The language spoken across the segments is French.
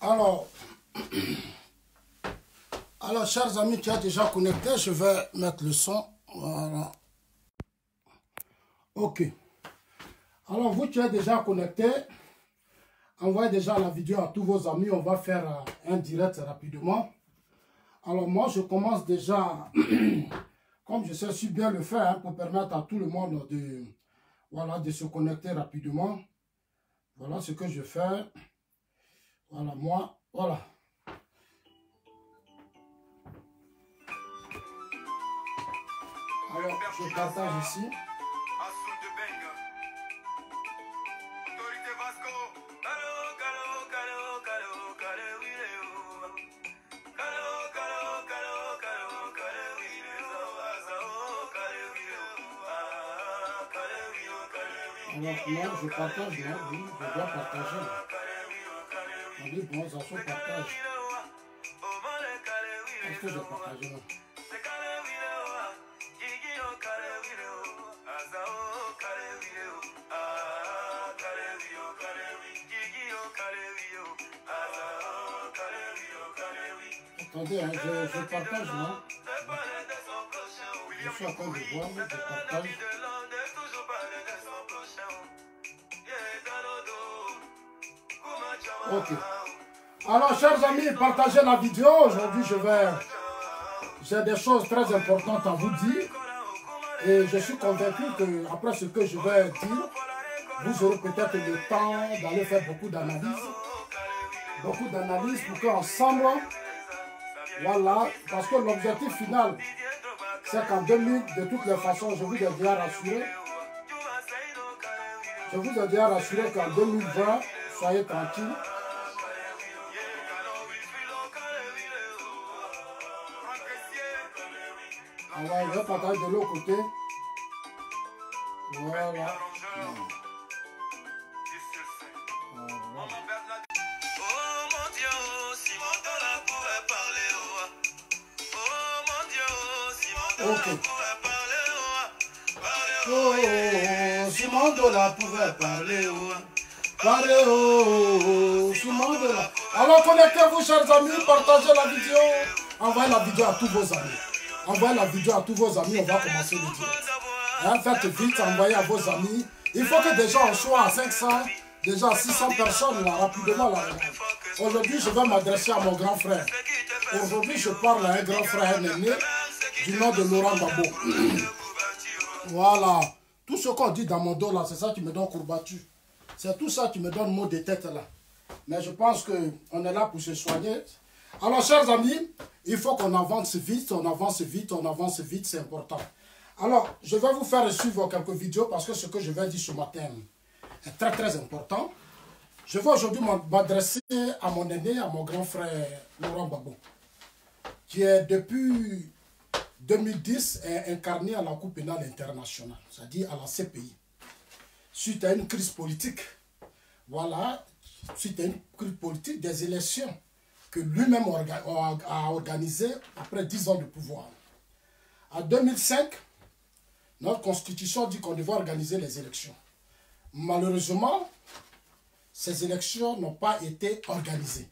Alors, chers amis qui sont déjà connectés, je vais mettre le son. Voilà. Ok. Alors, vous qui êtes déjà connectés, envoyez déjà la vidéo à tous vos amis. On va faire un direct rapidement. Alors, moi, je commence déjà, comme je sais si bien le faire, hein, pour permettre à tout le monde de, voilà, de se connecter rapidement. Voilà ce que je fais. Voilà, moi, voilà. Alors, je partage ici. Alors, moi, je partage, là, oui, je dois partager. On dit, bon, ça se partage. Est-ce que je partage là? Attendez, hein, je partage là. Je suis en train de voir, je partage. Ok. Alors, chers amis, partagez la vidéo. Aujourd'hui, j'ai des choses très importantes à vous dire. Et je suis convaincu que après ce que je vais dire, vous aurez peut-être le temps d'aller faire beaucoup d'analyses. Beaucoup d'analyses pour qu'ensemble, voilà, parce que l'objectif final, c'est qu'en 2000, de toutes les façons, je vous ai déjà rassuré. Je vous ai déjà rassuré qu'en 2020, soyez tranquilles. Alors, je vais partager de l'autre côté. Voilà. Ok. Oh, Simon Dola pouvait parler. Parler, oh, Simon Dola. Alors, connectez-vous, chers amis, partagez la vidéo. Envoyez la vidéo à tous vos amis. Envoyez la vidéo à tous vos amis, on va commencer le direct. Hein, faites vite, envoyez à vos amis. Il faut que déjà on soit à 500, déjà à 600 personnes, là, rapidement. Aujourd'hui, je vais m'adresser à mon grand frère. Aujourd'hui, je parle à un grand frère aîné du nom de Laurent Gbagbo. Voilà. Tout ce qu'on dit dans mon dos, là, c'est ça qui me donne courbature. C'est tout ça qui me donne maux de tête, là. Mais je pense qu'on est là pour se soigner. Alors, chers amis, il faut qu'on avance vite, on avance vite, on avance vite, c'est important. Alors, je vais vous faire suivre quelques vidéos parce que ce que je vais dire ce matin est très très important. Je vais aujourd'hui m'adresser à mon aîné, à mon grand frère Laurent Gbagbo, qui est depuis 2010 est incarné à la Cour pénale internationale, c'est-à-dire à la CPI, suite à une crise politique. Voilà, suite à une crise politique des élections que lui-même a organisé après 10 ans de pouvoir. En 2005, notre constitution dit qu'on devait organiser les élections. Malheureusement, ces élections n'ont pas été organisées.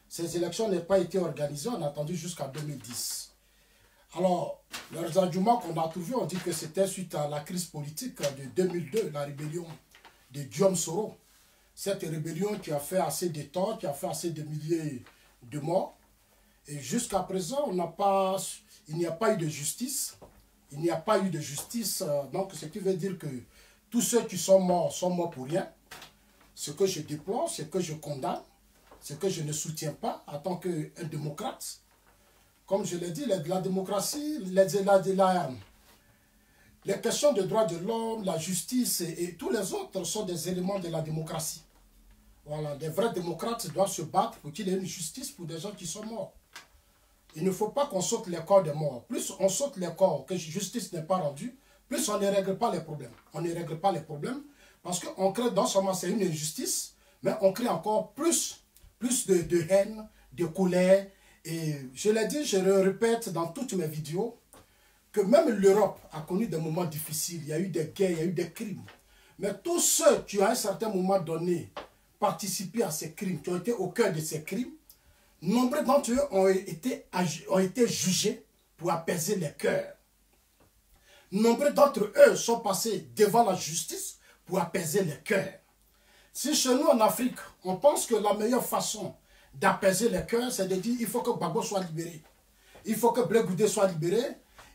Ces élections n'ont pas été organisées, on a attendu jusqu'à 2010. Alors, leurs arguments qu'on a trouvés, on dit que c'était suite à la crise politique de 2002, la rébellion de Guillaume Soro. Cette rébellion qui a fait assez de tort, qui a fait assez de milliers de morts. Et jusqu'à présent, il n'y a pas eu de justice. Il n'y a pas eu de justice. Donc, ce qui veut dire que tous ceux qui sont morts pour rien. Ce que je déplore, ce que je condamne, ce que je ne soutiens pas en tant qu'un démocrate. Comme je l'ai dit, la démocratie, les questions de droits de l'homme, la justice et tous les autres sont des éléments de la démocratie. Voilà, des vrais démocrates doivent se battre pour qu'il y ait une justice pour des gens qui sont morts. Il ne faut pas qu'on saute les corps des morts. Plus on saute les corps que justice n'est pas rendue, plus on ne règle pas les problèmes. On ne règle pas les problèmes parce qu'on crée, non seulement c'est une injustice, mais on crée encore plus de haine, de colère. Et je l'ai dit, je le répète dans toutes mes vidéos, que même l'Europe a connu des moments difficiles. Il y a eu des guerres, il y a eu des crimes. Mais tous ceux qui, à un certain moment donné, participé à ces crimes, qui ont été au cœur de ces crimes, nombreux d'entre eux ont été jugés pour apaiser les cœurs. Nombreux d'entre eux sont passés devant la justice pour apaiser les cœurs. Si chez nous en Afrique, on pense que la meilleure façon d'apaiser les cœurs, c'est de dire il faut que Gbagbo soit libéré. Il faut que Blé Goudé soit libéré.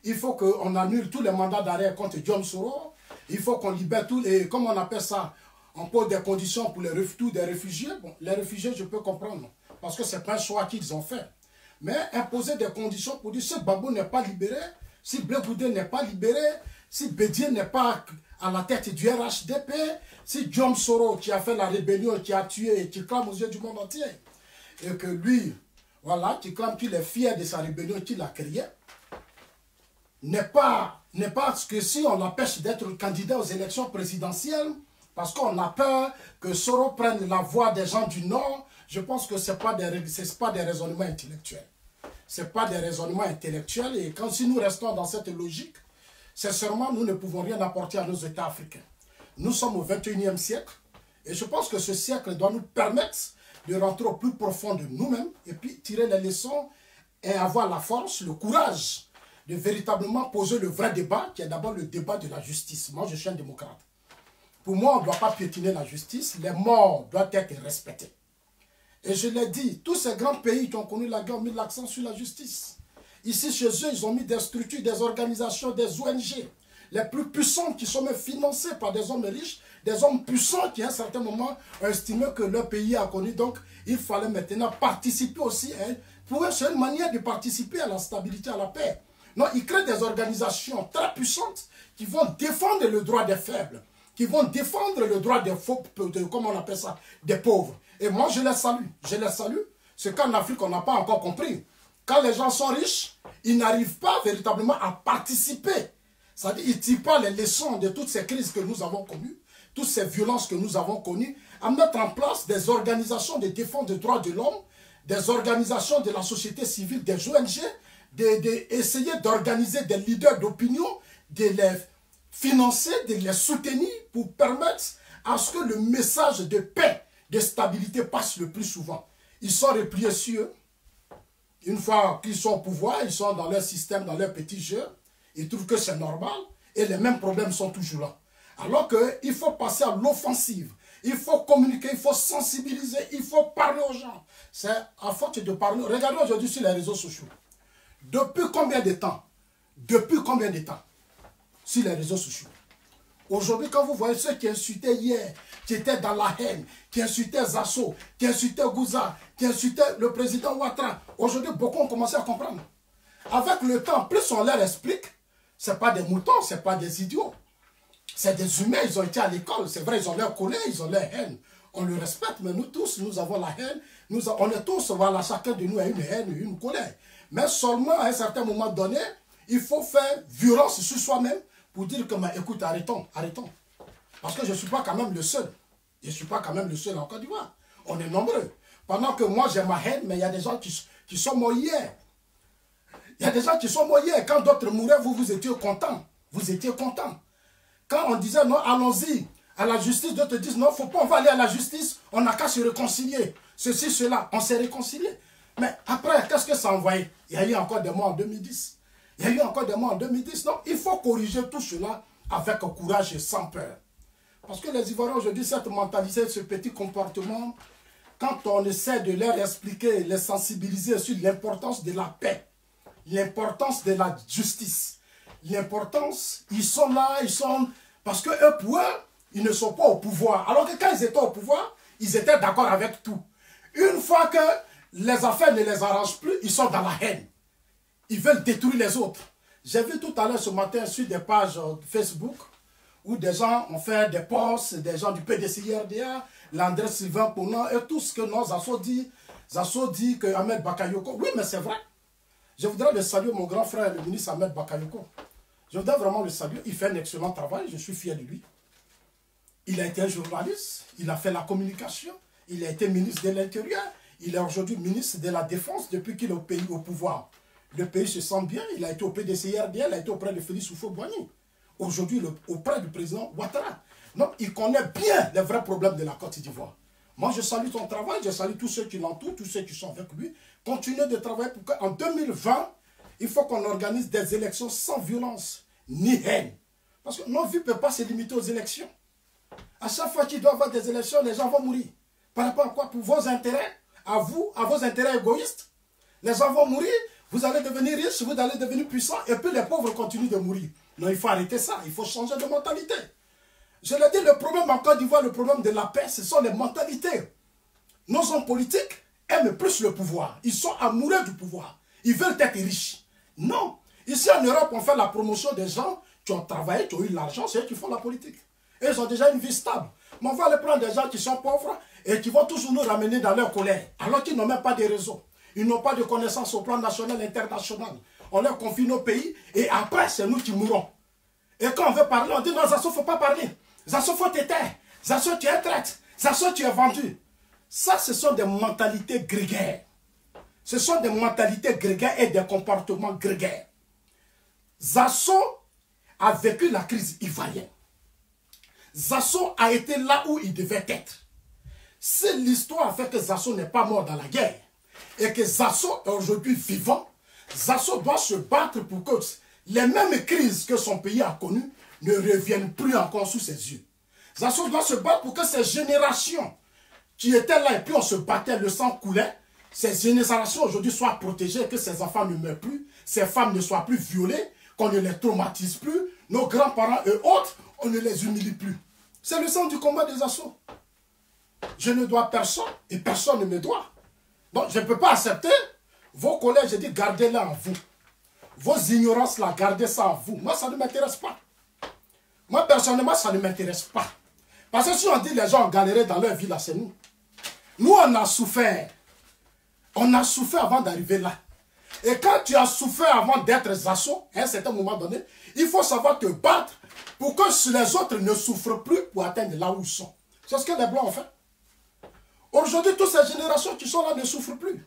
Il faut qu'on annule tous les mandats d'arrêt contre John Soro. Il faut qu'on libère tous les, comme on appelle ça, on pose des conditions pour tous des réfugiés. Bon, les réfugiés, je peux comprendre, parce que ce n'est pas un choix qu'ils ont fait. Mais imposer des conditions pour dire si Gbagbo n'est pas libéré, si Blé Goudé n'est pas libéré, si Bédié n'est pas à la tête du RHDP, si John Soro, qui a fait la rébellion, qui a tué, qui clame aux yeux du monde entier, et que lui, voilà, qui clame qu'il est fier de sa rébellion qu'il a créée, n'est pas que si on l'empêche d'être candidat aux élections présidentielles, parce qu'on a peur que Soro prenne la voix des gens du Nord, je pense que ce n'est pas des raisonnements intellectuels. Ce n'est pas des raisonnements intellectuels, et quand si nous restons dans cette logique, sincèrement, nous ne pouvons rien apporter à nos États africains. Nous sommes au 21e siècle, et je pense que ce siècle doit nous permettre de rentrer au plus profond de nous-mêmes, et puis tirer les leçons, et avoir la force, le courage, de véritablement poser le vrai débat, qui est d'abord le débat de la justice. Moi, je suis un démocrate. Pour moi, on ne doit pas piétiner la justice. Les morts doivent être respectés. Et je l'ai dit, tous ces grands pays qui ont connu la guerre ont mis l'accent sur la justice. Ici, chez eux, ils ont mis des structures, des organisations, des ONG, les plus puissantes qui sont même financées par des hommes riches, des hommes puissants qui, à un certain moment, ont estimé que leur pays a connu. Donc, il fallait maintenant participer aussi. C'est une manière de participer à la stabilité, à la paix. Non, ils créent des organisations très puissantes qui vont défendre le droit des faibles, qui vont défendre le droit des faux, comment on appelle ça, des pauvres. Et moi, je les salue. Je les salue. C'est qu'en Afrique, on n'a pas encore compris. Quand les gens sont riches, ils n'arrivent pas véritablement à participer. C'est-à-dire, ils ne tirent pas les leçons de toutes ces crises que nous avons connues, toutes ces violences que nous avons connues, à mettre en place des organisations de défense des droits de l'homme, des organisations de la société civile, des ONG, d'essayer d'organiser des leaders d'opinion, de les financer, de les soutenir pour permettre à ce que le message de paix, de stabilité passe le plus souvent. Ils sont repliés sur eux. Une fois qu'ils sont au pouvoir, ils sont dans leur système, dans leur petit jeu. Ils trouvent que c'est normal et les mêmes problèmes sont toujours là. Alors qu'il faut passer à l'offensive. Il faut communiquer, il faut sensibiliser, il faut parler aux gens. C'est à force de parler. Regardez aujourd'hui sur les réseaux sociaux. Depuis combien de temps sur les réseaux sociaux? Aujourd'hui, quand vous voyez ceux qui insultaient hier, qui étaient dans la haine, qui insultaient Zasso, qui insultaient Gouza, qui insultaient le président Ouattara, aujourd'hui, beaucoup ont commencé à comprendre. Avec le temps, plus on leur explique, ce n'est pas des moutons, ce n'est pas des idiots. C'est des humains, ils ont été à l'école, c'est vrai, ils ont leur colère, ils ont leur haine. On le respecte, mais nous tous, nous avons la haine. On est tous, voilà, chacun de nous a une haine, une colère. Mais seulement, à un certain moment donné, il faut faire violence sur soi-même pour dire que, écoute, arrêtons. Parce que je ne suis pas quand même le seul. Je ne suis pas quand même le seul en Côte d'Ivoire. On est nombreux. Pendant que moi, j'ai ma haine, mais il y a des gens qui sont morts hier. Il y a des gens qui sont morts hier. Quand d'autres mouraient, vous étiez contents. Vous étiez contents. Quand on disait, non, allons-y à la justice, d'autres disent, non, il ne faut pas, on va aller à la justice, on n'a qu'à se réconcilier. Ceci, cela, on s'est réconcilié. Mais après, qu'est-ce que ça a envoyé? Il y a eu encore des morts en 2010. Il y a eu encore des morts en 2010. Non, il faut corriger tout cela avec courage et sans peur. Parce que les Ivoiriens aujourd'hui, cette mentalité, ce petit comportement, quand on essaie de leur expliquer, les sensibiliser sur l'importance de la paix, l'importance de la justice, l'importance, ils sont là, parce que eux, pour eux, ils ne sont pas au pouvoir. Alors que quand ils étaient au pouvoir, ils étaient d'accord avec tout. Une fois que les affaires ne les arrangent plus, ils sont dans la haine. Ils veulent détruire les autres. J'ai vu tout à l'heure ce matin sur des pages Facebook où des gens ont fait des posts, des gens du PDCIRDA, l'André Sylvain Ponant et tout ce que nos Zasso dit que Ahmed Bakayoko. Oui, mais c'est vrai. Je voudrais le saluer, mon grand frère, le ministre Ahmed Bakayoko. Je voudrais vraiment le saluer. Il fait un excellent travail, je suis fier de lui. Il a été un journaliste, il a fait la communication, il a été ministre de l'Intérieur, il est aujourd'hui ministre de la Défense depuis qu'il est au pouvoir. Le pays se sent bien, il a été au PDCIRDA, il a été auprès de Félix Houphouët-Boigny. Aujourd'hui, auprès du président Ouattara. Donc, il connaît bien les vrais problèmes de la Côte d'Ivoire. Moi, je salue ton travail, je salue tous ceux qui l'entourent, tous ceux qui sont avec lui. Continuez de travailler pour qu'en 2020, il faut qu'on organise des élections sans violence, ni haine. Parce que nos vies ne peuvent pas se limiter aux élections. À chaque fois qu'il doit y avoir des élections, les gens vont mourir. Par rapport à quoi? Pour vos intérêts, à vous, à vos intérêts égoïstes. Les gens vont mourir, vous allez devenir riches, vous allez devenir puissants, et puis les pauvres continuent de mourir. Non, il faut arrêter ça, il faut changer de mentalité. Je l'ai dit, le problème en Côte d'Ivoire, le problème de la paix, ce sont les mentalités. Nos hommes politiques aiment plus le pouvoir. Ils sont amoureux du pouvoir. Ils veulent être riches. Non. Ici en Europe, on fait la promotion des gens qui ont travaillé, qui ont eu de l'argent, c'est eux qui font la politique. Et ils ont déjà une vie stable. Mais on va aller prendre des gens qui sont pauvres et qui vont toujours nous ramener dans leur colère. Alors qu'ils n'ont même pas de réseau. Ils n'ont pas de connaissances au plan national et international. On leur confie nos pays et après, c'est nous qui mourrons. Et quand on veut parler, on dit non, Zasso, il ne faut pas parler. Zasso, il faut te taire. Zasso, tu es traite. Zasso, tu es vendu. Ça, ce sont des mentalités grégaires. Ce sont des mentalités grégaires et des comportements grégaires. Zasso a vécu la crise ivoirienne. Zasso a été là où il devait être. Si l'histoire a fait que Zasso n'est pas mort dans la guerre et que Zasso est aujourd'hui vivant, Zasso doit se battre pour que les mêmes crises que son pays a connues ne reviennent plus encore sous ses yeux. Zasso doit se battre pour que ces générations qui étaient là et puis on se battait, le sang coulait, ces générations aujourd'hui soient protégées, que ces enfants ne meurent plus, ces femmes ne soient plus violées, qu'on ne les traumatise plus, nos grands-parents et autres, on ne les humilie plus. C'est le sens du combat des Zasso. Je ne dois personne et personne ne me doit. Donc je ne peux pas accepter vos collègues, je dis gardez-les en vous. Vos ignorances là, gardez ça en vous. Moi ça ne m'intéresse pas. Moi personnellement ça ne m'intéresse pas. Parce que si on dit les gens ont galéré dans leur vie là, c'est nous. Nous on a souffert. On a souffert avant d'arriver là. Et quand tu as souffert avant d'être Zasso, à un certain moment donné, il faut savoir te battre pour que les autres ne souffrent plus pour atteindre là où ils sont. C'est ce que les Blancs ont fait. Aujourd'hui, toutes ces générations qui sont là ne souffrent plus.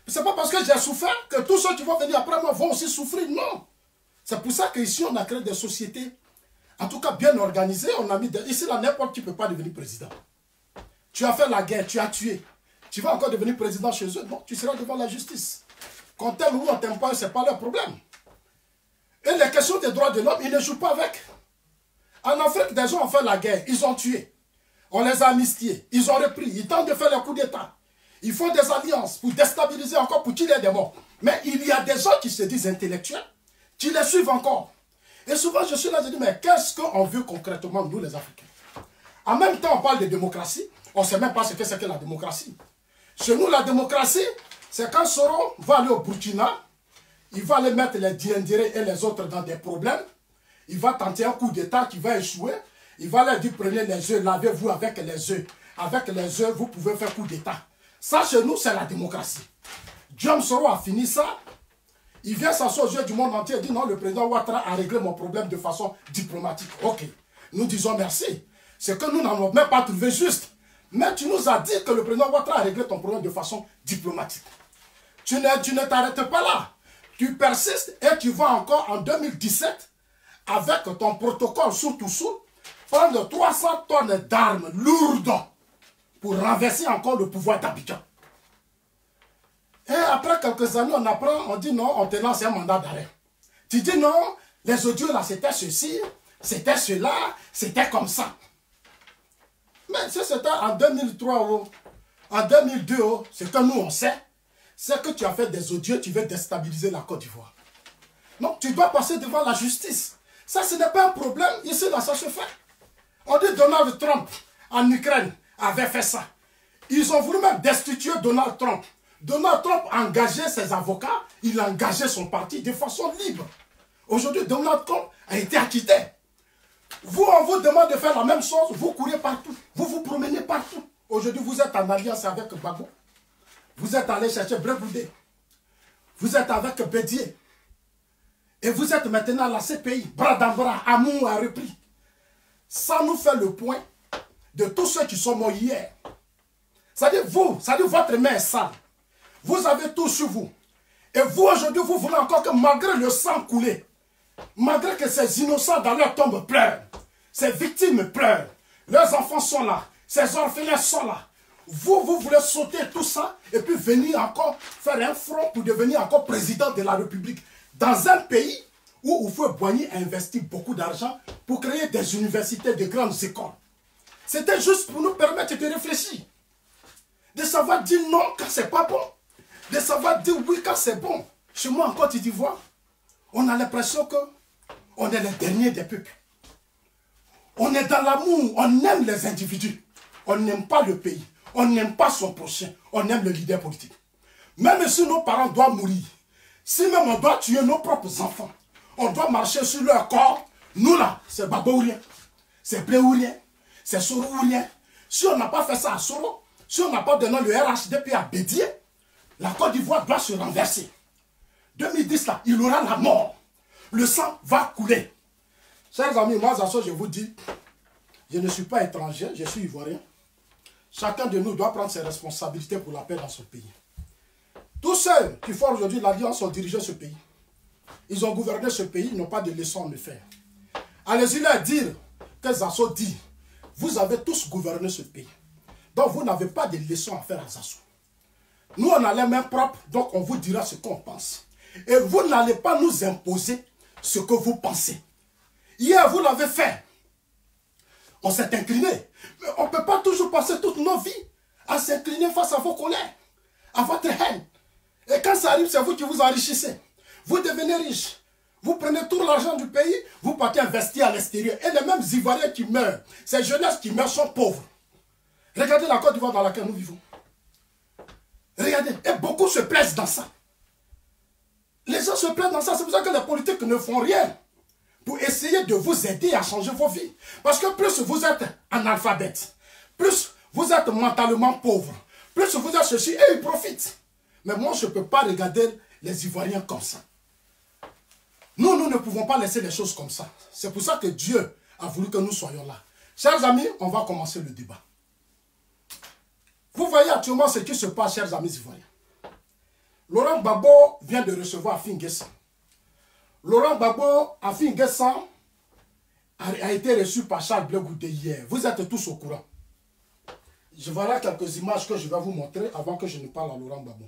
Ce n'est pas parce que j'ai souffert que tous ceux qui vont venir après moi vont aussi souffrir. Non. C'est pour ça qu'ici, on a créé des sociétés, en tout cas bien organisées. On a mis ici, là, n'importe qui ne peut pas devenir président. Tu as fait la guerre, tu as tué. Tu vas encore devenir président chez eux. Non, tu seras devant la justice. Qu'on t'aime ou on t'aime pas, ce n'est pas leur problème. Et les questions des droits de l'homme, ils ne jouent pas avec. En Afrique, des gens ont fait la guerre, ils ont tué. On les a amnistiés, ils ont repris, ils tentent de faire le coup d'État. Ils font des alliances pour déstabiliser encore, pour qu'il y ait des morts. Mais il y a des gens qui se disent intellectuels, qui les suivent encore. Et souvent, je suis là, je dis, mais qu'est-ce qu'on veut concrètement, nous les Africains? En même temps, on parle de démocratie, on ne sait même pas ce que c'est que la démocratie. Chez nous, la démocratie, c'est quand Soro va aller au Burkina, il va aller mettre les Diendéré et les autres dans des problèmes, il va tenter un coup d'État qui va échouer, il va leur dire, prenez les œufs, lavez-vous avec les œufs. Avec les œufs, vous pouvez faire coup d'État. Ça, chez nous, c'est la démocratie. John Soro a fini ça. Il vient s'asseoir aux yeux du monde entier et dit, non, le président Ouattara a réglé mon problème de façon diplomatique. Ok, nous disons merci. C'est que nous n'avons même pas trouvé juste. Mais tu nous as dit que le président Ouattara a réglé ton problème de façon diplomatique. Tu ne t'arrêtes pas là. Tu persistes et tu vas encore en 2017 avec ton protocole sous prendre 300 tonnes d'armes lourdes pour renverser encore le pouvoir d'Abidjan. Et après quelques années, on apprend, on dit non, on te lance un mandat d'arrêt. Tu dis non, les audios là, c'était ceci, c'était cela, c'était comme ça. Mais si c'était en 2003 ou en 2002, ce que nous on sait, c'est que tu as fait des audios, tu veux déstabiliser la Côte d'Ivoire. Donc tu dois passer devant la justice. Ça, ce n'est pas un problème. Ici, là, ça se fait. On dit Donald Trump, en Ukraine, avait fait ça. Ils ont voulu même destituer Donald Trump. Donald Trump a engagé ses avocats, il a engagé son parti de façon libre. Aujourd'hui, Donald Trump a été acquitté. Vous, on vous demande de faire la même chose, vous courez partout, vous vous promenez partout. Aujourd'hui, vous êtes en alliance avec Gbagbo. Vous êtes allé chercher Bréboudé. Vous êtes avec Bédier. Et vous êtes maintenant à la CPI. Bras dans bras, Amour a repris. Ça nous fait le point de tous ceux qui sont morts hier. C'est-à-dire vous, c'est-à-dire votre main est sale. Vous avez tout sur vous. Et vous, aujourd'hui, vous voulez encore que malgré le sang coulé, malgré que ces innocents dans leur tombe pleurent, ces victimes pleurent, leurs enfants sont là, ces orphelins sont là, Vous voulez sauter tout ça et puis venir encore faire un front pour devenir encore président de la République dans un pays où Houphouët-Boigny a investi beaucoup d'argent pour créer des universités, de grandes écoles. C'était juste pour nous permettre de réfléchir. De savoir dire non quand c'est pas bon. De savoir dire oui quand c'est bon. Chez moi en Côte d'Ivoire, on a l'impression qu'on est les derniers des peuples. On est dans l'amour, on aime les individus. On n'aime pas le pays. On n'aime pas son prochain. On aime le leader politique. Même si nos parents doivent mourir, si même on doit tuer nos propres enfants, on doit marcher sur leur corps, nous là, c'est Babo ou rien. C'est Blé ou rien. C'est Soro ou rien. Si on n'a pas fait ça à Soro, si on n'a pas donné le RHDP à Bédié, la Côte d'Ivoire doit se renverser. 2010 là, il aura la mort. Le sang va couler. Chers amis, moi, je vous dis, je ne suis pas étranger, je suis ivoirien. Chacun de nous doit prendre ses responsabilités pour la paix dans son pays. Tous ceux qui font aujourd'hui l'alliance ont dirigé ce pays. Ils ont gouverné ce pays, ils n'ont pas de leçons à me faire. Allez-y leur dire que Zasso dit, vous avez tous gouverné ce pays. Donc vous n'avez pas de leçons à faire à Zasso. Nous on a les mains propres, donc on vous dira ce qu'on pense. Et vous n'allez pas nous imposer ce que vous pensez. Hier vous l'avez fait. On s'est incliné. Mais on ne peut pas toujours passer toutes nos vies à s'incliner face à vos colères, à votre haine. Et quand ça arrive, c'est vous qui vous enrichissez. Vous devenez riche. Vous prenez tout l'argent du pays, vous partez investir à l'extérieur. Et les mêmes Ivoiriens qui meurent, ces jeunesses qui meurent sont pauvres. Regardez la Côte d'Ivoire dans laquelle nous vivons. Regardez. Et beaucoup se plaisent dans ça. Les gens se plaisent dans ça. C'est pour ça que les politiques ne font rien pour essayer de vous aider à changer vos vies. Parce que plus vous êtes analphabète, plus vous êtes mentalement pauvre, plus vous êtes ceci, et ils profitent. Mais moi, je ne peux pas regarder les Ivoiriens comme ça. Nous ne pouvons pas laisser les choses comme ça. C'est pour ça que Dieu a voulu que nous soyons là. Chers amis, on va commencer le débat. Vous voyez actuellement ce qui se passe, chers amis ivoiriens. Laurent Gbagbo vient de recevoir Afin N'Guessan. Laurent Gbagbo, Afin N'Guessan, a été reçu par Charles Blé Goudé hier. Vous êtes tous au courant. Je verrai quelques images que je vais vous montrer avant que je ne parle à Laurent Gbagbo.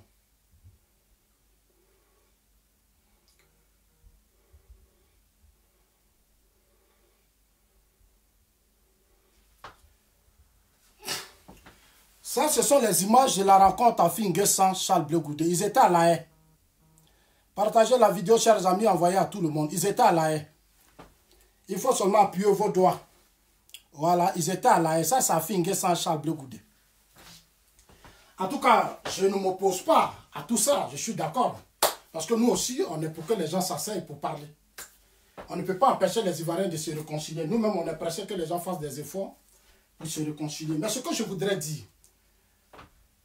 Ça, ce sont les images de la rencontre Afin N'Guessan, Charles Blé Goudé. Ils étaient à La Haye. Partagez la vidéo, chers amis, envoyez à tout le monde. Ils étaient à La Haye. Il faut seulement appuyer vos doigts. Voilà, ils étaient à La Haye. Ça, c'est Afin N'Guessan, Charles Blé Goudé. En tout cas, je ne m'oppose pas à tout ça. Je suis d'accord. Parce que nous aussi, on est pour que les gens s'asseyent pour parler. On ne peut pas empêcher les Ivoiriens de se réconcilier. Nous-mêmes, on est pressé que les gens fassent des efforts pour se réconcilier. Mais ce que je voudrais dire,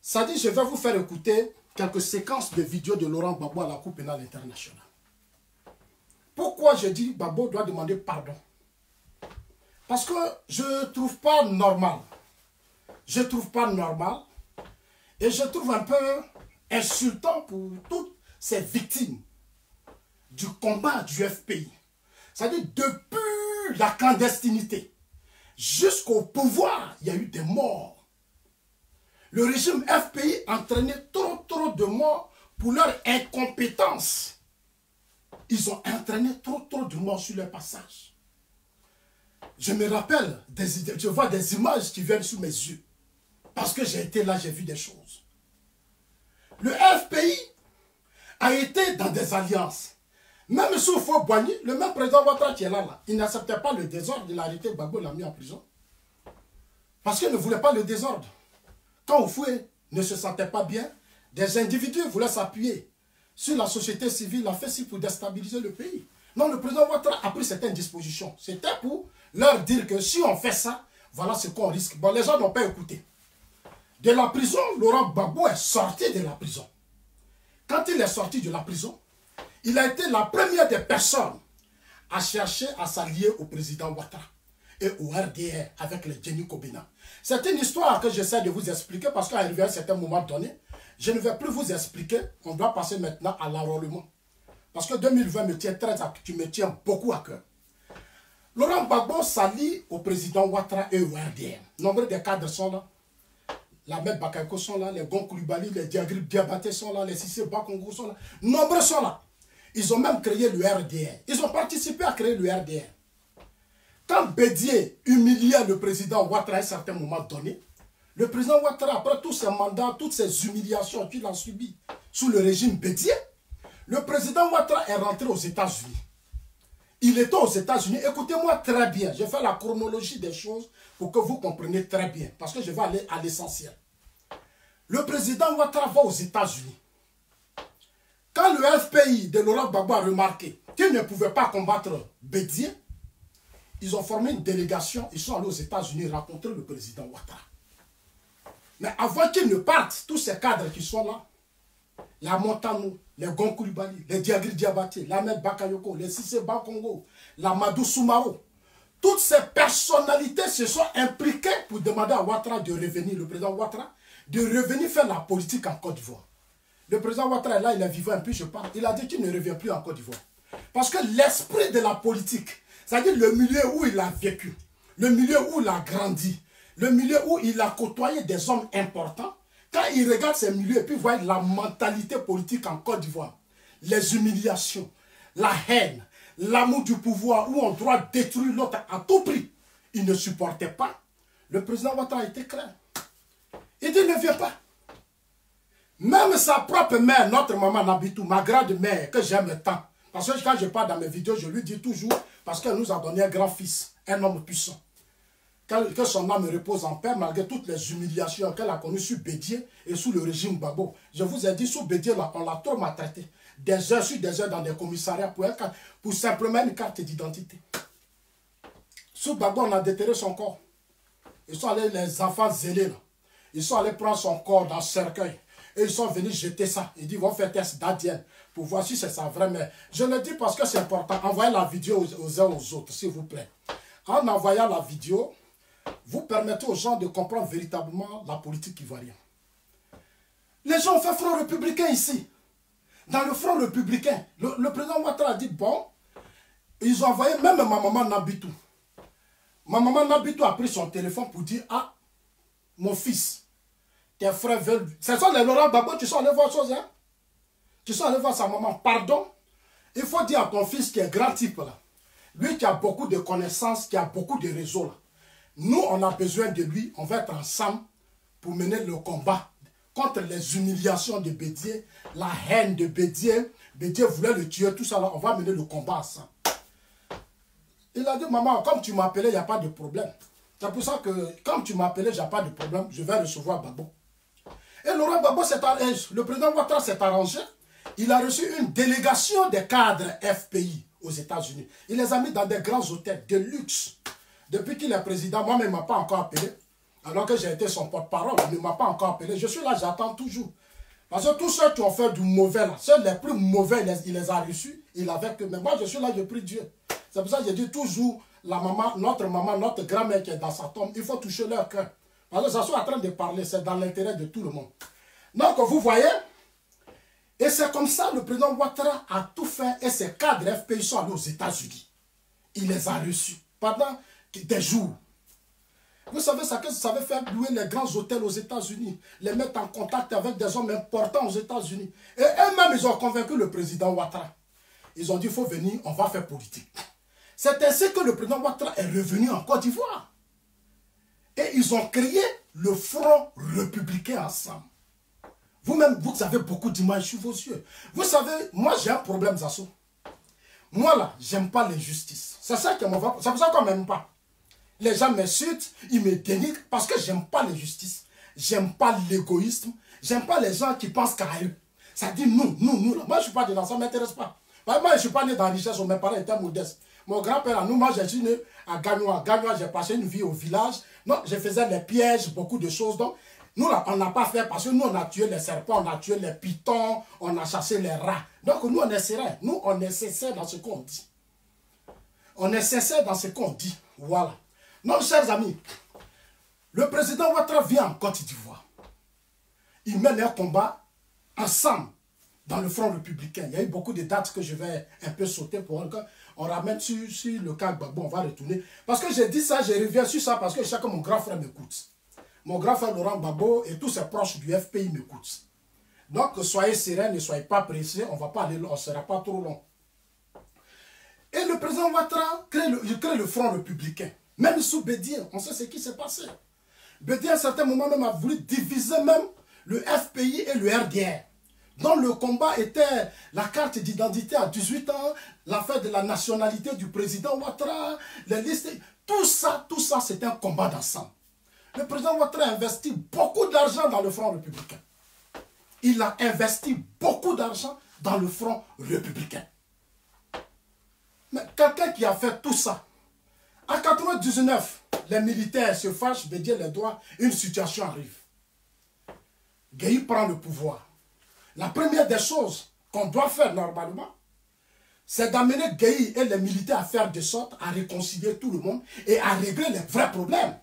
ça dit, je vais vous faire écouter quelques séquences de vidéos de Laurent Gbagbo à la Cour pénale internationale. Pourquoi je dis Gbagbo doit demander pardon? Parce que je ne trouve pas normal. Je ne trouve pas normal. Et je trouve un peu insultant pour toutes ces victimes du combat du FPI. C'est-à-dire, depuis la clandestinité jusqu'au pouvoir, il y a eu des morts. Le régime FPI entraînait trop de morts pour leur incompétence. Ils ont entraîné trop de morts sur leur passage. Je me rappelle, je vois des images qui viennent sous mes yeux. Parce que j'ai été là, j'ai vu des choses. Le FPI a été dans des alliances. Même sous Houphouët-Boigny, le même président Ouattara qui est là, il n'acceptait pas le désordre. Il a arrêté Gbagbo, l'a mis en prison. Parce qu'il ne voulait pas le désordre. Quand Houphouët ne se sentait pas bien, des individus voulaient s'appuyer sur la société civile, a fait ci pour déstabiliser le pays. Non, le président Ouattara a pris certaines dispositions. C'était pour leur dire que si on fait ça, voilà ce qu'on risque. Bon, les gens n'ont pas écouté. De la prison, Laurent Gbagbo est sorti de la prison. Quand il est sorti de la prison, il a été la première des personnes à chercher à s'allier au président Ouattara et au RDR avec les Jenny Kobina. C'est une histoire que j'essaie de vous expliquer parce qu'à un certain moment donné, je ne vais plus vous expliquer. On doit passer maintenant à l'enrôlement. Parce que 2020 me tient beaucoup à cœur. Laurent Gbagbo s'allie au président Ouattara et au RDR. Nombre de cadres sont là. la Ahmed Bakayoko sont là, les Gon Coulibaly, les Diabaté sont là, les Cissé Bakongo sont là. Nombreux sont là. Ils ont même créé le RDR. Ils ont participé à créer le RDR. Quand Bédié humiliait le président Ouattara à un certain moment donné, le président Ouattara, après tous ses mandats, toutes ces humiliations qu'il a subies sous le régime Bédié, le président Ouattara est rentré aux États-Unis. Il était aux États-Unis. Écoutez-moi très bien. Je fais la chronologie des choses pour que vous compreniez très bien. Parce que je vais aller à l'essentiel. Le président Ouattara va aux États-Unis. Quand le FPI de Laurent Gbagbo a remarqué qu'il ne pouvait pas combattre Bédié, ils ont formé une délégation. Ils sont allés aux États-Unis rencontrer le président Ouattara. Mais avant qu'ils ne partent, tous ces cadres qui sont là, la Montano, les Gon Coulibaly, les Diagri Diabaté, l'Ahmed Bakayoko, les Cissé Bakongo, la Madou Soumaro, toutes ces personnalités se sont impliquées pour demander à Ouattara de revenir, le président Ouattara, de revenir faire la politique en Côte d'Ivoire. Le président Ouattara est là, il est vivant un peu, je parle. Il a dit qu'il ne revient plus en Côte d'Ivoire. Parce que l'esprit de la politique, c'est-à-dire le milieu où il a vécu, le milieu où il a grandi, le milieu où il a côtoyé des hommes importants, quand il regarde ces milieux et puis voit la mentalité politique en Côte d'Ivoire, les humiliations, la haine, l'amour du pouvoir, où on doit détruire l'autre à tout prix, il ne supportait pas. Le président Ouattara a été clair. Il dit ne viens pas. Même sa propre mère, notre maman Nabitou, ma grande mère, que j'aime tant, parce que quand je parle dans mes vidéos, je lui dis toujours, parce qu'elle nous a donné un grand-fils, un homme puissant. Que son âme repose en paix malgré toutes les humiliations qu'elle a connues sous Bédié et sous le régime Gbagbo. Je vous ai dit, sous Bédié, là, on l'a trop maltraité. Des heures sur des heures dans des commissariats pour simplement une carte d'identité. Sous Gbagbo, on a déterré son corps. Ils sont allés, les enfants zélés, là. Ils sont allés prendre son corps dans le cercueil. Et ils sont venus jeter ça. Ils disent, vont faire test d'ADN pour voir si c'est sa vraie mère. Je le dis parce que c'est important. Envoyez la vidéo aux uns aux autres, s'il vous plaît. En envoyant la vidéo, vous permettez aux gens de comprendre véritablement la politique ivoirienne. Les gens ont fait front républicain ici. Dans le front républicain, le président Ouattara a dit, bon, ils ont envoyé même ma maman Nabitou. Ma maman Nabitou a pris son téléphone pour dire, ah, mon fils, tes frères veulent... Ce sont les Laurent Gbagbo, tu sont allés voir chose, hein? Tu sont allés voir sa maman, pardon. Il faut dire à ton fils qui est grand type là, lui qui a beaucoup de connaissances, qui a beaucoup de réseaux là. Nous, on a besoin de lui, on va être ensemble pour mener le combat contre les humiliations de Bédié, la haine de Bédié. Bédié voulait le tuer, tout ça là, on va mener le combat ensemble. Il a dit, maman, comme tu m'appelais, il n'y a pas de problème. C'est pour ça que, comme tu m'appelais, il n'y a pas de problème, je vais recevoir Gbagbo. Et Laurent Gbagbo, le président Ouattara s'est arrangé. Il a reçu une délégation des cadres FPI aux États-Unis. Il les a mis dans des grands hôtels de luxe. Depuis qu'il est président, moi-même, il ne m'a pas encore appelé. Alors que j'ai été son porte-parole, il ne m'a pas encore appelé. Je suis là, j'attends toujours. Parce que tous ceux qui ont fait du mauvais, là, ceux les plus mauvais, il les a reçus. Il avait que. Mais moi, je suis là, je prie Dieu. C'est pour ça que je dis toujours, maman, notre grand-mère qui est dans sa tombe, il faut toucher leur cœur. Parce que ça soit en train de parler, c'est dans l'intérêt de tout le monde. Donc, vous voyez, et c'est comme ça le président Ouattara a tout fait et ses cadres FPI sont allés aux États-Unis. Il les a reçus pendant des jours. Vous savez ça que ça veut faire louer les grands hôtels aux États-Unis, les mettre en contact avec des hommes importants aux États-Unis. Et eux-mêmes, ils ont convaincu le président Ouattara. Ils ont dit, il faut venir, on va faire politique. C'est ainsi que le président Ouattara est revenu en Côte d'Ivoire. Et ils ont créé le Front républicain ensemble. Vous-même, vous avez beaucoup d'images sur vos yeux. Vous savez, moi j'ai un problème, Zasso. Moi là, j'aime pas l'injustice. C'est ça qui m'envoie. C'est pour ça qu'on m'aime pas. Les gens m'insultent, ils me dénigrent parce que j'aime pas l'injustice. J'aime pas l'égoïsme. J'aime pas les gens qui pensent qu'à eux. Ça dit nous là. Moi je suis pas dedans, ça ne m'intéresse pas. Moi je suis pas né dans la richesse, mes parents étaient modestes. Mon grand-père à nous, moi je suis né à Gagnoa. Gagnoa, j'ai passé une vie au village. Non, je faisais des pièges, beaucoup de choses. Donc, nous là, on n'a pas fait parce que nous on a tué les serpents, on a tué les pitons, on a chassé les rats. Donc nous on est serein. Nous on est sincère dans ce qu'on dit. On est sincère dans ce qu'on dit. Voilà. Non, chers amis, le président Ouattara vient en Côte d'Ivoire. Il mène un combat ensemble dans le Front républicain. Il y a eu beaucoup de dates que je vais un peu sauter pour on ramène sur le cas Gbagbo, on va retourner. Parce que j'ai dit ça, je reviens sur ça parce que je sais que mon grand frère m'écoute. mon grand frère Laurent Gbagbo et tous ses proches du FPI m'écoutent. Donc, soyez sereins, ne soyez pas pressés, on ne sera pas trop long. Et le président Ouattara crée le Front républicain. Même sous Bédier, on sait ce qui s'est passé. Bédier, à un certain moment, même a voulu diviser même le FPI et le RDR. Dont le combat était la carte d'identité à 18 ans, l'affaire de la nationalité du président Ouattara, les listes, tout ça, c'était un combat d'ensemble. Le président Ouattara a investi beaucoup d'argent dans le Front républicain. Il a investi beaucoup d'argent dans le Front républicain. Mais quelqu'un qui a fait tout ça, en 1999, les militaires se fâchent, Bédier les doigts, une situation arrive. Gueye prend le pouvoir. La première des choses qu'on doit faire normalement, c'est d'amener Gueye et les militaires à faire de sorte à réconcilier tout le monde et à régler les vrais problèmes.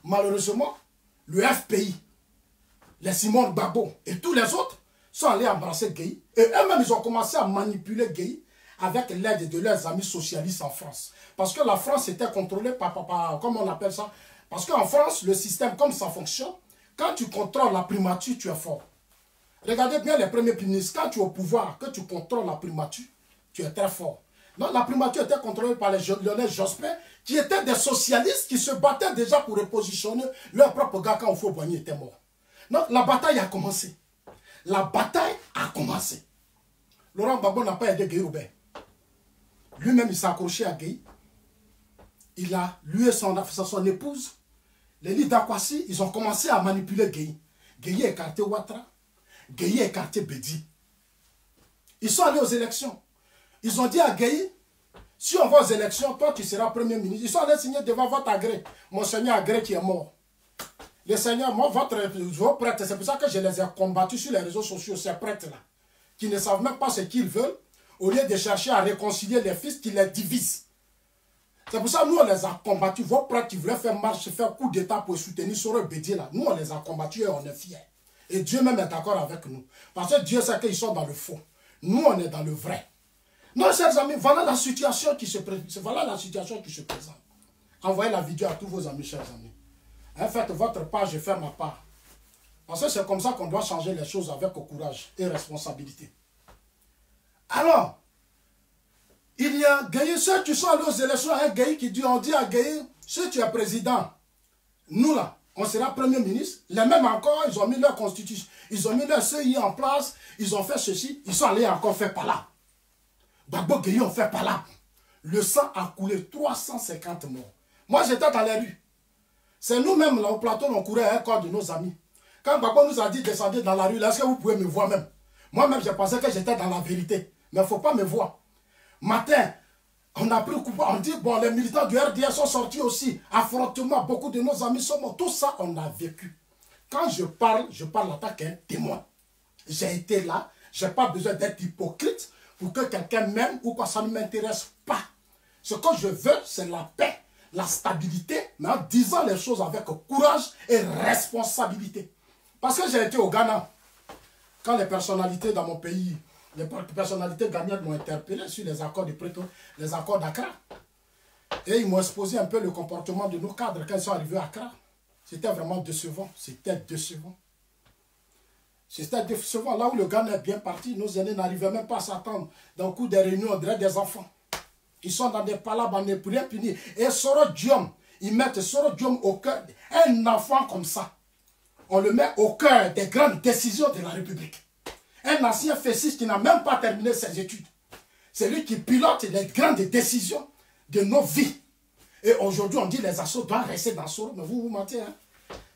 Malheureusement, le FPI, les Simon Gbagbo et tous les autres sont allés embrasser Gueye. Et eux-mêmes, ils ont commencé à manipuler Gueye avec l'aide de leurs amis socialistes en France. Parce que la France était contrôlée par comment on appelle ça? Parce qu'en France, le système, comme ça fonctionne, quand tu contrôles la primature, tu es fort. Regardez bien les premiers ministres. Quand tu es au pouvoir, que tu contrôles la primature, tu es très fort. Donc la primature était contrôlée par les Lionel Jospin, qui étaient des socialistes qui se battaient déjà pour repositionner leur propre gars quand Houphouët-Boigny était mort. Donc la bataille a commencé. La bataille a commencé. Laurent Gbagbo n'a pas aidé Gueye Robert. Lui-même, il s'est accroché à Gueye. Il a, lui et son épouse, les leaders d'Akwasi, ils ont commencé à manipuler Gueye. Gueye a écarté Ouattara. Gueye a écarté Bédi. Ils sont allés aux élections. Ils ont dit à Gueye, si on va aux élections, toi tu seras premier ministre. Ils sont allés signer devant votre agré. Mon seigneur agré qui est mort. Le seigneur, moi, vos prêtres, c'est pour ça que je les ai combattus sur les réseaux sociaux, ces prêtres-là, qui ne savent même pas ce qu'ils veulent, au lieu de chercher à réconcilier les fils qui les divisent. C'est pour ça que nous, on les a combattus. Vos prêtres qui voulaient faire marche, faire coup d'état pour soutenir Soro Bédier, là, nous, on les a combattus et on est fiers. Et Dieu même est d'accord avec nous. Parce que Dieu sait qu'ils sont dans le faux. Nous, on est dans le vrai. Non, chers amis, voilà la situation qui se présente. Envoyez la vidéo à tous vos amis, chers amis. Faites votre part, je fais ma part. Parce que c'est comme ça qu'on doit changer les choses avec courage et responsabilité. Alors, il y a Gueye, ceux qui sont allés aux élections, un Gueye qui dit, on dit à Gueye, si tu es président, nous là, on sera premier ministre. Les mêmes encore, ils ont mis leur constitution, ils ont mis leur CI en place, ils ont fait ceci, ils sont allés encore faire par là. Gbagbo Gueye ont fait par là. Le sang a coulé, 350 morts. Moi j'étais dans les rues. C'est nous-mêmes là au plateau, on courait à un corps de nos amis. Quand Gbagbo nous a dit descendez dans la rue, est-ce que vous pouvez me voir même? Moi-même, je pensais que j'étais dans la vérité. Mais il ne faut pas me voir. Matin, on a pris le coup. On dit, bon, les militants du RDS sont sortis aussi. Affrontement, beaucoup de nos amis sont morts. Tout ça, on a vécu. Quand je parle en tant qu'un témoin. J'ai été là. Je n'ai pas besoin d'être hypocrite pour que quelqu'un m'aime ou quoi, ça ne m'intéresse pas. Ce que je veux, c'est la paix, la stabilité, mais en disant les choses avec courage et responsabilité. Parce que j'ai été au Ghana. Quand les personnalités dans mon pays, les personnalités ghanéennes m'ont interpellé sur les accords de Pretoria, les accords d'Accra. Et ils m'ont exposé un peu le comportement de nos cadres quand ils sont arrivés à Accra. C'était vraiment décevant. C'était décevant. C'était décevant. Là où le Ghana est bien parti, nos aînés n'arrivaient même pas à s'attendre. Dans le coup des réunions, on dirait des enfants. Ils sont dans des palabres, on n'est plus rien puni. Et Soro Diom, ils mettent Soro Diom au cœur. Un enfant comme ça, on le met au cœur des grandes décisions de la République. Un ancien fessiste qui n'a même pas terminé ses études. C'est lui qui pilote les grandes décisions de nos vies. Et aujourd'hui, on dit les assauts doivent rester dans Soro. Mais vous mentez, hein?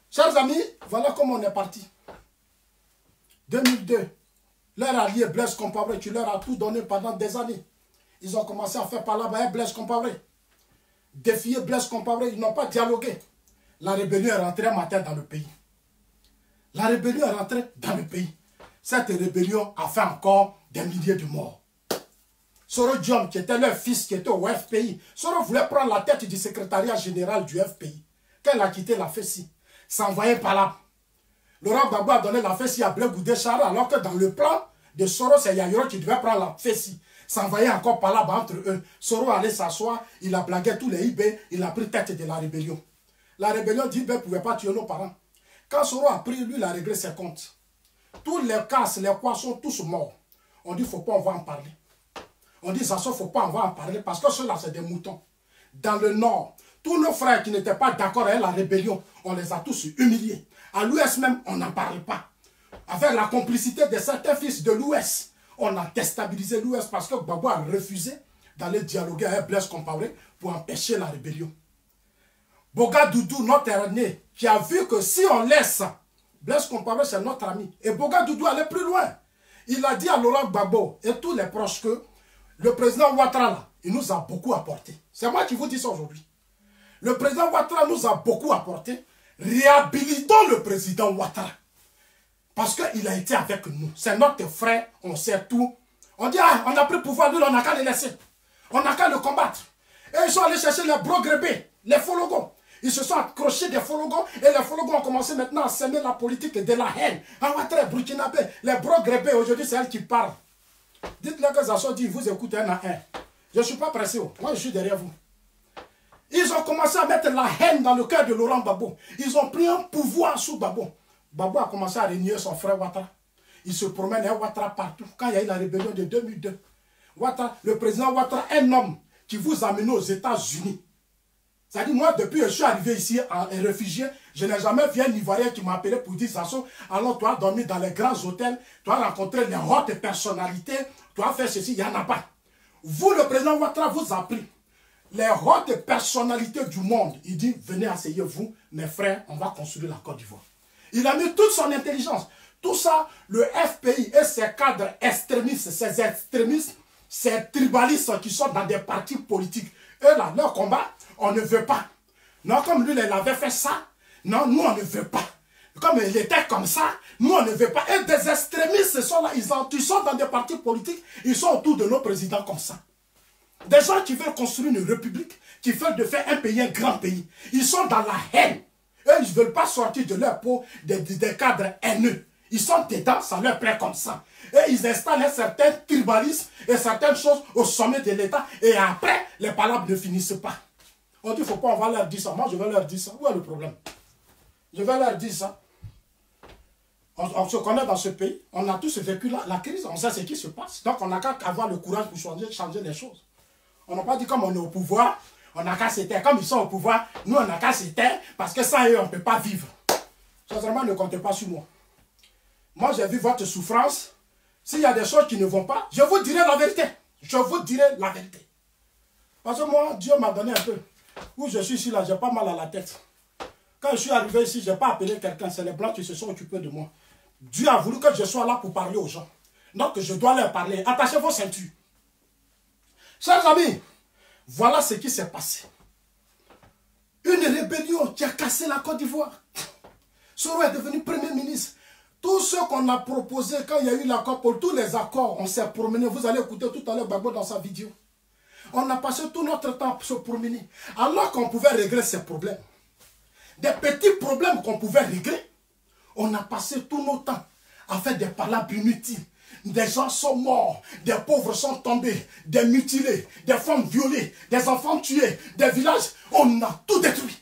Chers amis, voilà comment on est parti. 2002, leur allié Blaise Compaoré, tu leur as tout donné pendant des années. Ils ont commencé à faire par là-bas Blaise Compaoré. Défier Blaise Compaoré, ils n'ont pas dialogué. La rébellion est rentrée un matin dans le pays. La rébellion est rentrée dans le pays. Cette rébellion a fait encore des milliers de morts. Soro Diom, qui était leur fils, qui était au FPI, Soro voulait prendre la tête du secrétariat général du FPI. Quand il a quitté la FESI, s'envoyait par là. Laurent Gbagbo a donné la FESI à Blé Goudé Chara, alors que dans le plan de Soro, c'est Yayoro qui devait prendre la FESI. S'envoyait encore par là-bas entre eux. Soro allait s'asseoir, il a blagué tous les IB, il a pris tête de la rébellion. La rébellion d'Ibé ne pouvait pas tuer nos parents. Quand Soro a pris, lui, il a réglé ses comptes. Tous les casses, les quoi sont tous morts. On dit, il ne faut pas, on va en parler. On dit, ça ne faut pas, on va en parler parce que ceux-là, c'est des moutons. Dans le nord, tous nos frères qui n'étaient pas d'accord avec la rébellion, on les a tous humiliés. À l'ouest même, on n'en parle pas. Avec la complicité de certains fils de l'ouest, on a déstabilisé l'ouest parce que Gbagbo a refusé d'aller dialoguer avec Blaise Compaoré pour empêcher la rébellion. Boga Doudou, notre aîné, qui a vu que si on laisse, Blaise Compaoré c'est notre ami. Et Boga Doudou allait plus loin. Il a dit à Laurent Gbagbo et tous les proches que le président Ouattara, là, il nous a beaucoup apporté. C'est moi qui vous dis ça aujourd'hui. Le président Ouattara nous a beaucoup apporté. Réhabilitons le président Ouattara. Parce qu'il a été avec nous. C'est notre frère, on sait tout. On dit, ah, on a pris le pouvoir, nous, on n'a qu'à le laisser. On n'a qu'à le combattre. Et ils sont allés chercher les brogrébés, les fologons. Ils se sont accrochés des fologons et les fologons ont commencé maintenant à semer la politique de la haine. En Ouattara, Burkinabé, les brogrébés, aujourd'hui, c'est elle qui parle. Dites-leur que Zasso dit, vous écoutez un à un. Je ne suis pas pressé, moi je suis derrière vous. Ils ont commencé à mettre la haine dans le cœur de Laurent Gbagbo. Ils ont pris un pouvoir sous Gbagbo. Gbagbo a commencé à régner son frère Ouattara. Il se promène à Ouattara partout. Quand il y a eu la rébellion de 2002, Ouattara, le président Ouattara, un homme qui vous a amené aux États-Unis. C'est-à-dire, moi, depuis que je suis arrivé ici en réfugié, je n'ai jamais vu un Ivoirien qui m'a appelé pour dire, Zasso, alors tu as dormi dans les grands hôtels, tu as rencontré les hautes personnalités, tu as fait ceci, il n'y en a pas. Vous, le président Ouattara, vous a pris les hautes personnalités du monde. Il dit, venez asseyez-vous, mes frères, on va construire la Côte d'Ivoire. Il a mis toute son intelligence. Tout ça, le FPI et ses cadres extrémistes, ces tribalistes qui sont dans des partis politiques, eux là, leur combat, on ne veut pas. Non, comme lui, il avait fait ça, non, nous, on ne veut pas. Comme il était comme ça, nous, on ne veut pas. Et des extrémistes sont là, ils sont dans des partis politiques, ils sont autour de nos présidents comme ça. Des gens qui veulent construire une république, qui veulent de faire un pays, un grand pays. Ils sont dans la haine. Eux, ils ne veulent pas sortir de leur peau des cadres haineux. Ils sont dedans, ça leur plaît comme ça. Et ils installent un certain tribalisme et certaines choses au sommet de l'État. Et après, les palabres ne finissent pas. On dit, il ne faut pas, on va leur dire ça. Moi, je vais leur dire ça. Où est le problème? Je vais leur dire ça. On se connaît dans ce pays. On a tous vécu la crise. On sait ce qui se passe. Donc, on n'a qu'à avoir le courage pour changer les choses. On n'a pas dit comme on est au pouvoir, on n'a qu'à s'éteindre. Comme ils sont au pouvoir, nous, on n'a qu'à s'éteindre parce que sans eux, on ne peut pas vivre. Sincèrement, ne comptez pas sur moi. Moi, j'ai vu votre souffrance. S'il y a des choses qui ne vont pas, je vous dirai la vérité. Je vous dirai la vérité. Parce que moi, Dieu m'a donné un peu. Où je suis ici, là, j'ai pas mal à la tête. Quand je suis arrivé ici, je n'ai pas appelé quelqu'un. C'est les Blancs qui se sont occupés de moi. Dieu a voulu que je sois là pour parler aux gens. Donc, je dois leur parler. Attachez vos ceintures. Chers amis, voilà ce qui s'est passé. Une rébellion qui a cassé la Côte d'Ivoire. Soro est devenu Premier ministre. Tout ce qu'on a proposé quand il y a eu l'accord, pour tous les accords, on s'est promené. Vous allez écouter tout à l'heure Gbagbo dans sa vidéo. On a passé tout notre temps à se promener. Alors qu'on pouvait régler ces problèmes. Des petits problèmes qu'on pouvait régler. On a passé tout notre temps à faire des palabres inutiles. Des gens sont morts, des pauvres sont tombés, des mutilés, des femmes violées, des enfants tués, des villages. On a tout détruit.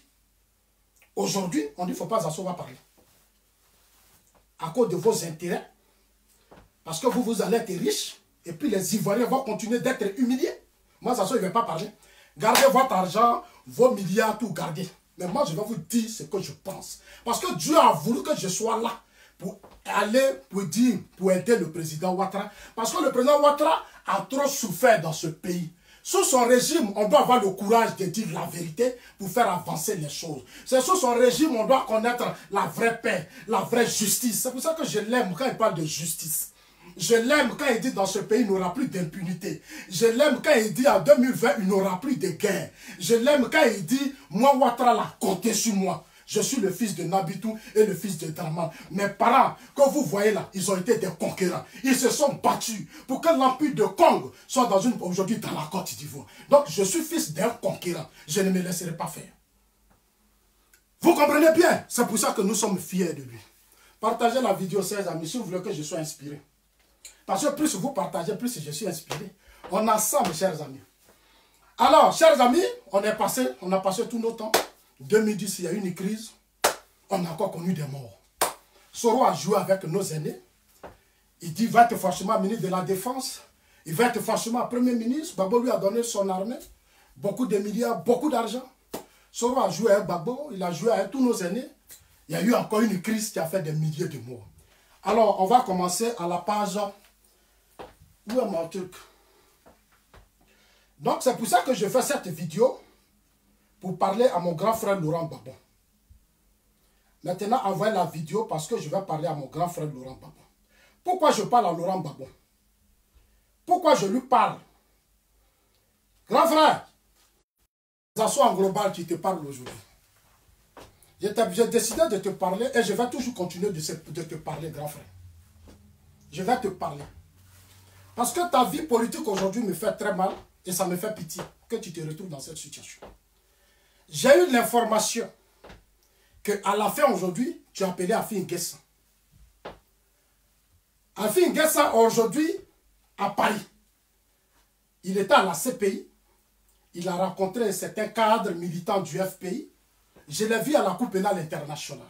Aujourd'hui, on dit qu'il ne faut pas s'asseoir parler. À cause de vos intérêts, parce que vous allez être riches, et puis les Ivoiriens vont continuer d'être humiliés. Moi, ça, il ne va pas parler. Gardez votre argent, vos milliards, tout gardez. Mais moi, je vais vous dire ce que je pense. Parce que Dieu a voulu que je sois là pour aller, pour aider le président Ouattara. Parce que le président Ouattara a trop souffert dans ce pays. Sous son régime, on doit avoir le courage de dire la vérité pour faire avancer les choses. C'est sous son régime, on doit connaître la vraie paix, la vraie justice. C'est pour ça que je l'aime quand il parle de justice. Je l'aime quand il dit dans ce pays, il n'y aura plus d'impunité. Je l'aime quand il dit en 2020, il n'y aura plus de guerre. Je l'aime quand il dit, moi Ouattara là, comptez sur moi. Je suis le fils de Nabitou et le fils de Draman. Mes parents, que vous voyez là, ils ont été des conquérants. Ils se sont battus pour que l'empire de Congo soit aujourd'hui dans la Côte d'Ivoire. Donc je suis fils d'un conquérant. Je ne me laisserai pas faire. Vous comprenez bien? C'est pour ça que nous sommes fiers de lui. Partagez la vidéo, chers amis, si vous voulez que je sois inspiré. Parce que plus vous partagez, plus je suis inspiré. On a ça, mes chers amis. Alors, chers amis, on a passé tout notre temps 2010, il y a eu une crise. On a encore connu des morts. Soro a joué avec nos aînés. Il dit, va être forcément ministre de la Défense. Il va être forcément Premier ministre. Gbagbo lui a donné son armée. Beaucoup de milliards, beaucoup d'argent. Soro a joué avec Gbagbo. Il a joué avec tous nos aînés. Il y a eu encore une crise qui a fait des milliers de morts. Alors, on va commencer à la page... Où est mon truc? Donc, c'est pour ça que je fais cette vidéo. Pour parler à mon grand frère Laurent Gbagbo. Maintenant, envoyez la vidéo parce que je vais parler à mon grand frère Laurent Gbagbo. Pourquoi je parle à Laurent Gbagbo? Pourquoi je lui parle? Grand frère, c'est en global qui te parle aujourd'hui. J'ai décidé de te parler et je vais toujours continuer de te parler, grand frère. Je vais te parler. Parce que ta vie politique aujourd'hui me fait très mal et ça me fait pitié que tu te retrouves dans cette situation. J'ai eu l'information qu'à la fin aujourd'hui, tu as appelé Afi N'Guessan. Afi N'Guessan aujourd'hui à Paris. Il était à la CPI. Il a rencontré certains cadres militants du FPI. Je l'ai vu à la Cour pénale internationale.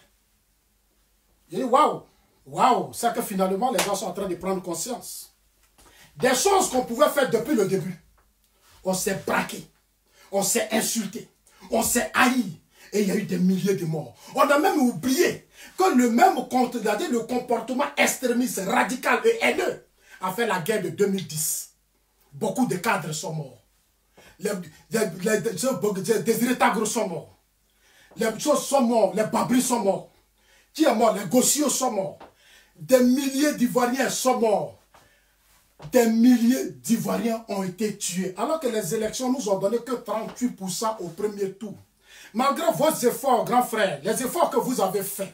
J'ai dit waouh, waouh, c'est que finalement les gens sont en train de prendre conscience. Des choses qu'on pouvait faire depuis le début. On s'est braqué, on s'est insulté, on s'est haï. Et il y a eu des milliers de morts. On a même oublié que le comportement extrémiste, radical et haineux a fait la guerre de 2010. Beaucoup de cadres sont morts. Les Désiré Tagro sont morts. Les choses sont morts. Les Babri sont morts. Qui est mort? Les Gossio sont morts. Des milliers d'Ivoiriens sont morts. Des milliers d'Ivoiriens ont été tués. Alors que les élections nous ont donné que 38% au premier tour. Malgré vos efforts, grands frères, les efforts que vous avez faits,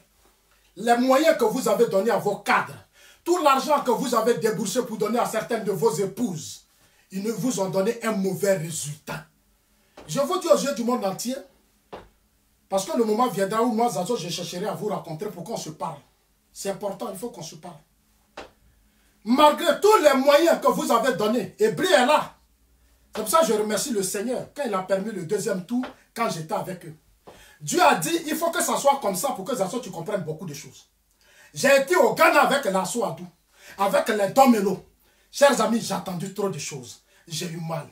les moyens que vous avez donnés à vos cadres, tout l'argent que vous avez déboursé pour donner à certaines de vos épouses, ils ne vous ont donné un mauvais résultat. Je vous dis aux yeux du monde entier, parce que le moment viendra où moi, Zazo, je chercherai à vous rencontrer pour qu'on se parle. C'est important, il faut qu'on se parle. Malgré tous les moyens que vous avez donnés, et Bri est là. C'est pour ça que je remercie le Seigneur quand il a permis le deuxième tour, quand j'étais avec eux. Dieu a dit, il faut que ça soit comme ça pour que Zazo, tu comprennes beaucoup de choses. J'ai été au Ghana avec Lasso Adou, avec les Domelo. Chers amis, j'ai entendu trop de choses. J'ai eu mal.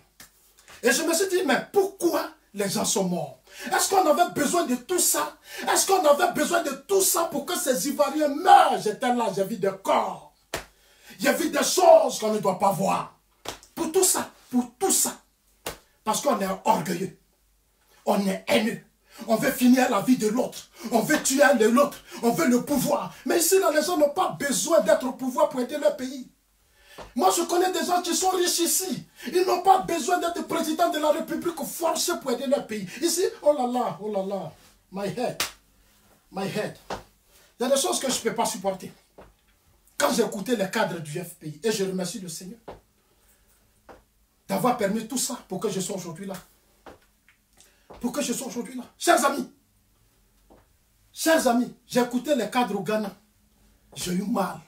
Et je me suis dit, mais pourquoi les gens sont morts? Est-ce qu'on avait besoin de tout ça? Est-ce qu'on avait besoin de tout ça pour que ces Ivoiriens meurent? J'étais là, j'ai vu des corps. J'ai vu des choses qu'on ne doit pas voir. Pour tout ça, parce qu'on est orgueilleux. On est haineux. On veut finir la vie de l'autre. On veut tuer l'autre. On veut le pouvoir. Mais ici, là, les gens n'ont pas besoin d'être au pouvoir pour aider leur pays. Moi, je connais des gens qui sont riches ici. Ils n'ont pas besoin d'être président de la République forcé pour aider leur pays. Ici, oh là là, my head. Il y a des choses que je ne peux pas supporter. Quand j'ai écouté les cadres du FPI, et je remercie le Seigneur d'avoir permis tout ça pour que je sois aujourd'hui là. Chers amis, j'ai écouté les cadres au Ghana. J'ai eu mal.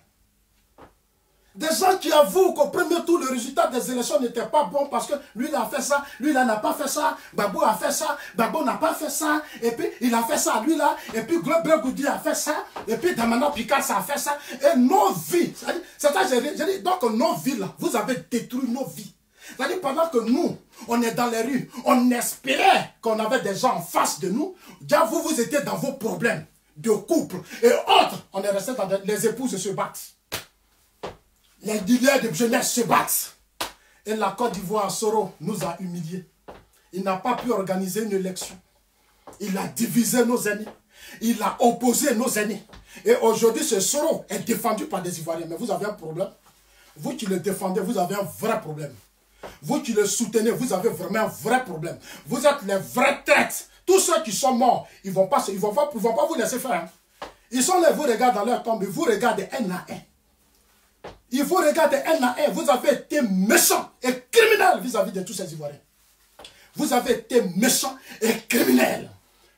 Des gens qui avouent qu'au premier tour, le résultat des élections n'était pas bon parce que lui, il a fait ça, lui, là, n'a pas fait ça, Gbagbo a fait ça, Gbagbo n'a pas fait ça, et puis il a fait ça, lui, là, et puis Global Goudi a fait ça, et puis Damana Picasso a fait ça, et nos vies, c'est-à-dire, j'ai dit, donc nos vies, là, vous avez détruit nos vies. C'est-à-dire, pendant que nous, on est dans les rues, on espérait qu'on avait des gens en face de nous, déjà vous étiez dans vos problèmes de couple et autres, on est resté dans les épouses se battent. Les leaders de jeunesse se battent. Et la Côte d'Ivoire, Soro, nous a humiliés. Il n'a pas pu organiser une élection. Il a divisé nos aînés. Il a opposé nos aînés. Et aujourd'hui, ce Soro est défendu par des Ivoiriens. Mais vous avez un problème. Vous qui le défendez, vous avez un vrai problème. Vous qui le soutenez, vous avez vraiment un vrai problème. Vous êtes les vrais traites. Tous ceux qui sont morts, ils ne vont pas vous laisser faire. Hein. Ils sont là, vous regardez dans leur tombe, vous regardez un à un. Il faut regarder un à un. Vous avez été méchant et criminel vis-à-vis de tous ces Ivoiriens. Vous avez été méchant et criminel.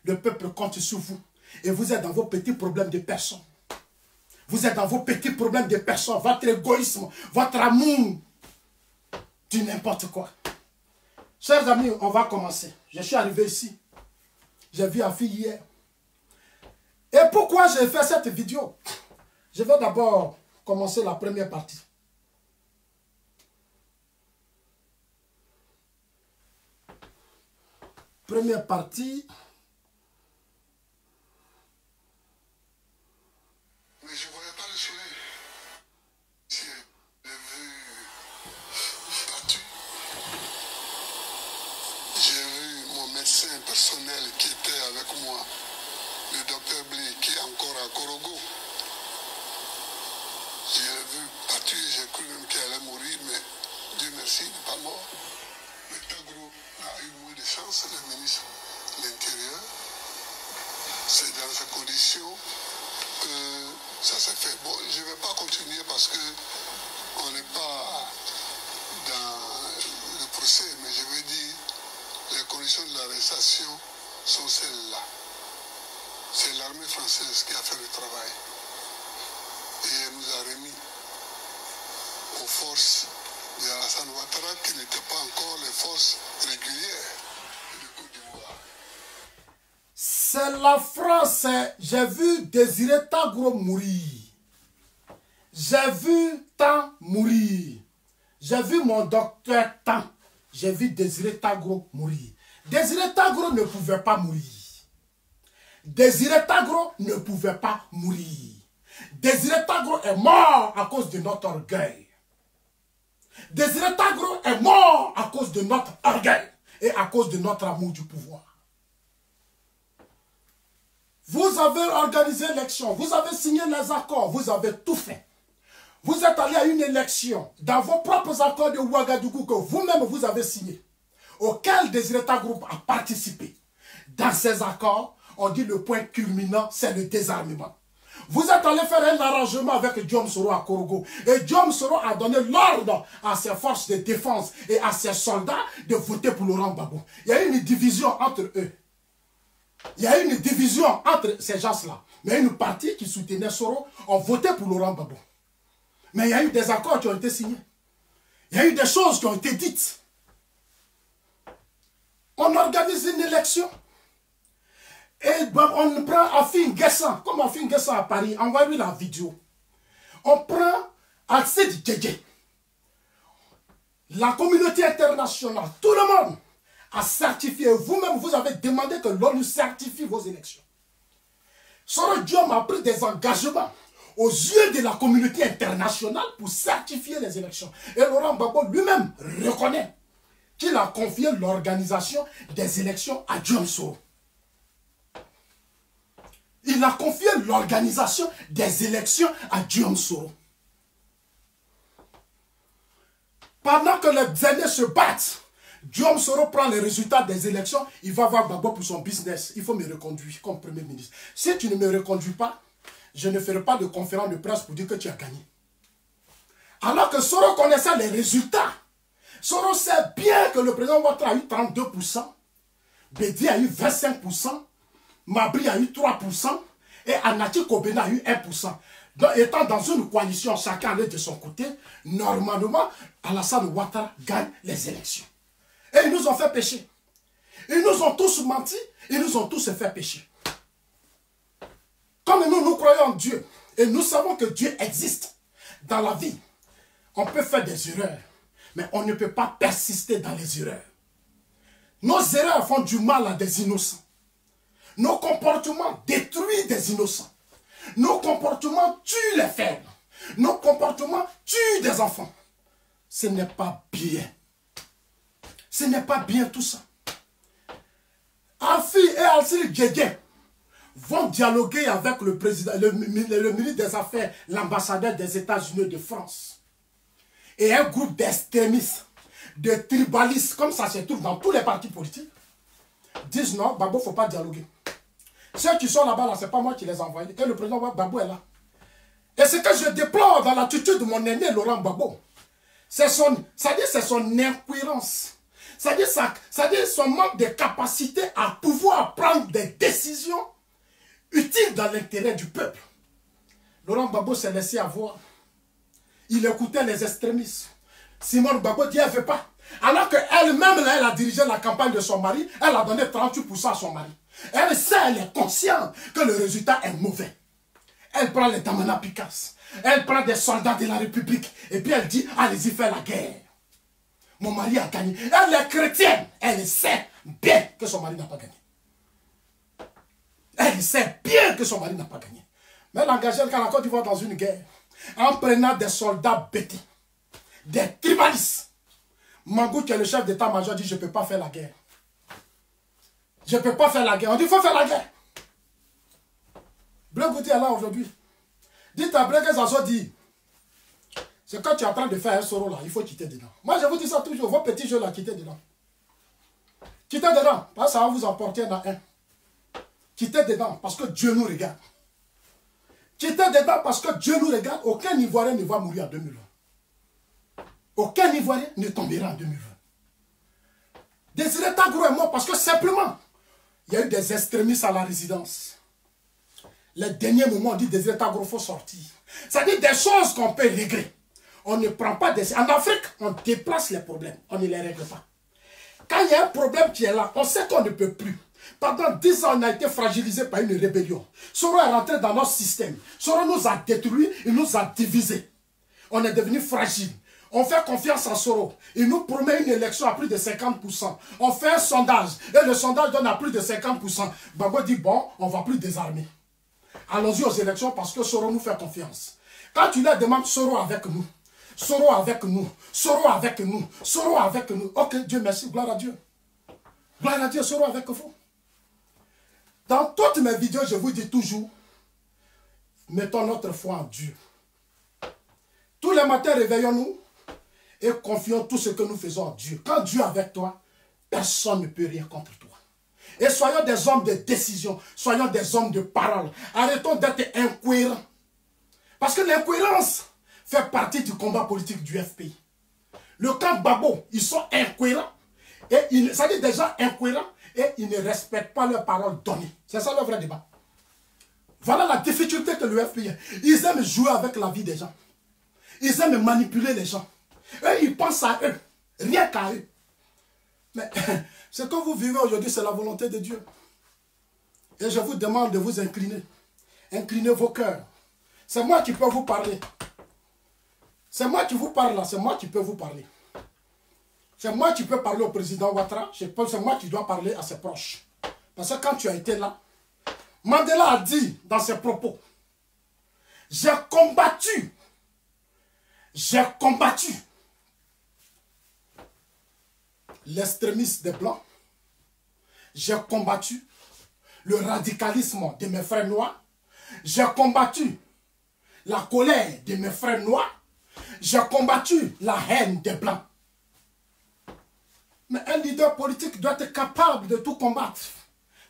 Le peuple compte sur vous. Et vous êtes dans vos petits problèmes de personnes. Vous êtes dans vos petits problèmes de personnes. Votre égoïsme, votre amour. Du n'importe quoi. Chers amis, on va commencer. Je suis arrivé ici. J'ai vu Afi hier. Et pourquoi j'ai fait cette vidéo? Je vais d'abord commencer la première partie. Première partie. Mais je ne voyais pas le soleil. J'ai vu battu. J'ai vu mon médecin personnel qui était avec moi, le docteur Blé, qui est encore à Korogo. Je l'ai vu battu, j'ai cru même qu'il allait mourir, mais Dieu merci, il n'est pas mort. Le Tagro a eu moins de chance, le ministre de l'Intérieur. C'est dans ces conditions que ça s'est fait. Bon, je ne vais pas continuer parce qu'on n'est pas dans le procès, mais je veux dire, les conditions de l'arrestation sont celles-là. C'est l'armée française qui a fait le travail. Et elle nous a remis aux forces de Alassane Ouattara qui n'étaient pas encore les forces régulières de Côte d'Ivoire. C'est la France. J'ai vu Désiré Tagro mourir. J'ai vu Tan mourir. J'ai vu mon docteur Tan. J'ai vu Désiré Tagro mourir. Désiré Tagro ne pouvait pas mourir. Désiré Tagro ne pouvait pas mourir. Désiré Tagro est mort à cause de notre orgueil. Désiré Tagro est mort à cause de notre orgueil et à cause de notre amour du pouvoir. Vous avez organisé l'élection, vous avez signé les accords, vous avez tout fait. Vous êtes allé à une élection dans vos propres accords de Ouagadougou que vous-même vous avez signé, auquel Désiré Tagro a participé. Dans ces accords, on dit le point culminant, c'est le désarmement. Vous êtes allé faire un arrangement avec Diom Soro à Korogo. Et Diom Soro a donné l'ordre à ses forces de défense et à ses soldats de voter pour Laurent Gbagbo. Il y a eu une division entre eux. Il y a eu une division entre ces gens-là. Mais une partie qui soutenait Soro ont voté pour Laurent Gbagbo. Mais il y a eu des accords qui ont été signés. Il y a eu des choses qui ont été dites. On organise une élection. Et on prend Afin Guessan, comme Afin Guessan à Paris, envoie-lui la vidéo. On prend Alcide Djedje. La communauté internationale, tout le monde a certifié. Vous-même, vous avez demandé que l'ONU certifie vos élections. Soro Diom a pris des engagements aux yeux de la communauté internationale pour certifier les élections. Et Laurent Gbagbo lui-même reconnaît qu'il a confié l'organisation des élections à Diom Soro. Il a confié l'organisation des élections à Diom Soro. Pendant que les aînés se battent, Diom Soro prend les résultats des élections, il va voir Gbagbo pour son business. Il faut me reconduire comme Premier ministre. Si tu ne me reconduis pas, je ne ferai pas de conférence de presse pour dire que tu as gagné. Alors que Soro connaissait les résultats. Soro sait bien que le président Ouattara a eu 32%, Bédi a eu 25%, Mabri a eu 3% et Anati Kobena a eu 1%. Donc, étant dans une coalition, chacun allait de son côté, normalement, Alassane Ouattara gagne les élections. Et ils nous ont fait pécher. Ils nous ont tous menti, ils nous ont tous fait pécher. Comme nous croyons en Dieu, et nous savons que Dieu existe dans la vie, on peut faire des erreurs, mais on ne peut pas persister dans les erreurs. Nos erreurs font du mal à des innocents. Nos comportements détruisent des innocents. Nos comportements tuent les faibles. Nos comportements tuent des enfants. Ce n'est pas bien. Ce n'est pas bien tout ça. Afi et Alcide Djedje vont dialoguer avec le président, le ministre des Affaires, l'ambassadeur des États-Unis de France. Et un groupe d'extrémistes, de tribalistes, comme ça se trouve dans tous les partis politiques, disent non, Gbagbo, il ne faut pas dialoguer. Ceux qui sont là-bas, là, ce n'est pas moi qui les ai envoyés. Et le président Gbagbo est là. Et ce que je déplore dans l'attitude de mon aîné Laurent Gbagbo, c'est son incohérence. C'est-à-dire son manque de capacité à pouvoir prendre des décisions utiles dans l'intérêt du peuple. Laurent Gbagbo s'est laissé avoir. Il écoutait les extrémistes. Simone Gbagbo dit, elle ne veut pas. Alors qu'elle-même, elle a dirigé la campagne de son mari, elle a donné 38% à son mari. Elle sait, elle est consciente que le résultat est mauvais. Elle prend les Damana Picasse. Elle prend des soldats de la République. Et puis elle dit, allez-y faire la guerre. Mon mari a gagné. Elle est chrétienne. Elle sait bien que son mari n'a pas gagné. Elle sait bien que son mari n'a pas gagné. Mais elle a engagé la Côte d'Ivoire dans une guerre. En prenant des soldats bêtés. Des tribalistes. Mangou, qui est le chef d'état-major, dit, je ne peux pas faire la guerre. Je ne peux pas faire la guerre. On dit, il faut faire la guerre. Bleu Gouti est là aujourd'hui. Dites à Bleu que Zazo dit, c'est quand tu es en train de faire un soro là, il faut quitter dedans. Moi, je vous dis ça toujours, vos petits jeux là, quittez dedans. Quittez dedans, parce que ça va vous emporter dans un. Quittez dedans, parce que Dieu nous regarde. Quittez dedans, parce que Dieu nous regarde. Aucun Ivoirien ne va mourir en 2020. Aucun Ivoirien ne tombera en 2020. Désiré Tagro est mort parce que simplement, il y a eu des extrémistes à la résidence. Les derniers moments, on dit Désiré Tagro, il faut sortir. Ça dit des choses qu'on peut régler. On ne prend pas des... En Afrique, on déplace les problèmes. On ne les règle pas. Quand il y a un problème qui est là, on sait qu'on ne peut plus. Pendant 10 ans, on a été fragilisé par une rébellion. Soro est rentré dans notre système. Soro nous a détruits, il nous a divisés. On est devenu fragile. On fait confiance à Soro. Il nous promet une élection à plus de 50%. On fait un sondage. Et le sondage donne à plus de 50%. Gbagbo dit, bon, on ne va plus désarmer. Allons-y aux élections parce que Soro nous fait confiance. Quand tu leur demandes Soro avec nous, Soro avec nous, Soro avec nous, Soro avec nous. Ok, Dieu merci, gloire à Dieu. Gloire à Dieu, Soro avec vous. Dans toutes mes vidéos, je vous dis toujours, mettons notre foi en Dieu. Tous les matins, réveillons-nous et confions tout ce que nous faisons en Dieu. Quand Dieu est avec toi, personne ne peut rien contre toi. Et soyons des hommes de décision, soyons des hommes de parole. Arrêtons d'être incohérents. Parce que l'incohérence fait partie du combat politique du FPI. Le camp Babo, ils sont incohérents. Et ça dit des gens incohérents et ils ne respectent pas leurs paroles données. C'est ça le vrai débat. Voilà la difficulté que le FPI a. Ils aiment jouer avec la vie des gens. Ils aiment manipuler les gens. Eux, ils pensent à eux. Rien qu'à eux. Mais ce que vous vivez aujourd'hui, c'est la volonté de Dieu. Et je vous demande de vous incliner. Inclinez vos cœurs. C'est moi qui peux vous parler. C'est moi qui vous parle là. C'est moi qui peux vous parler. C'est moi qui peux parler au président Ouattara. C'est moi qui dois parler à ses proches. Parce que quand tu as été là, Mandela a dit dans ses propos, j'ai combattu l'extrémisme des Blancs. J'ai combattu le radicalisme de mes frères noirs. J'ai combattu la colère de mes frères noirs. J'ai combattu la haine des Blancs. Mais un leader politique doit être capable de tout combattre.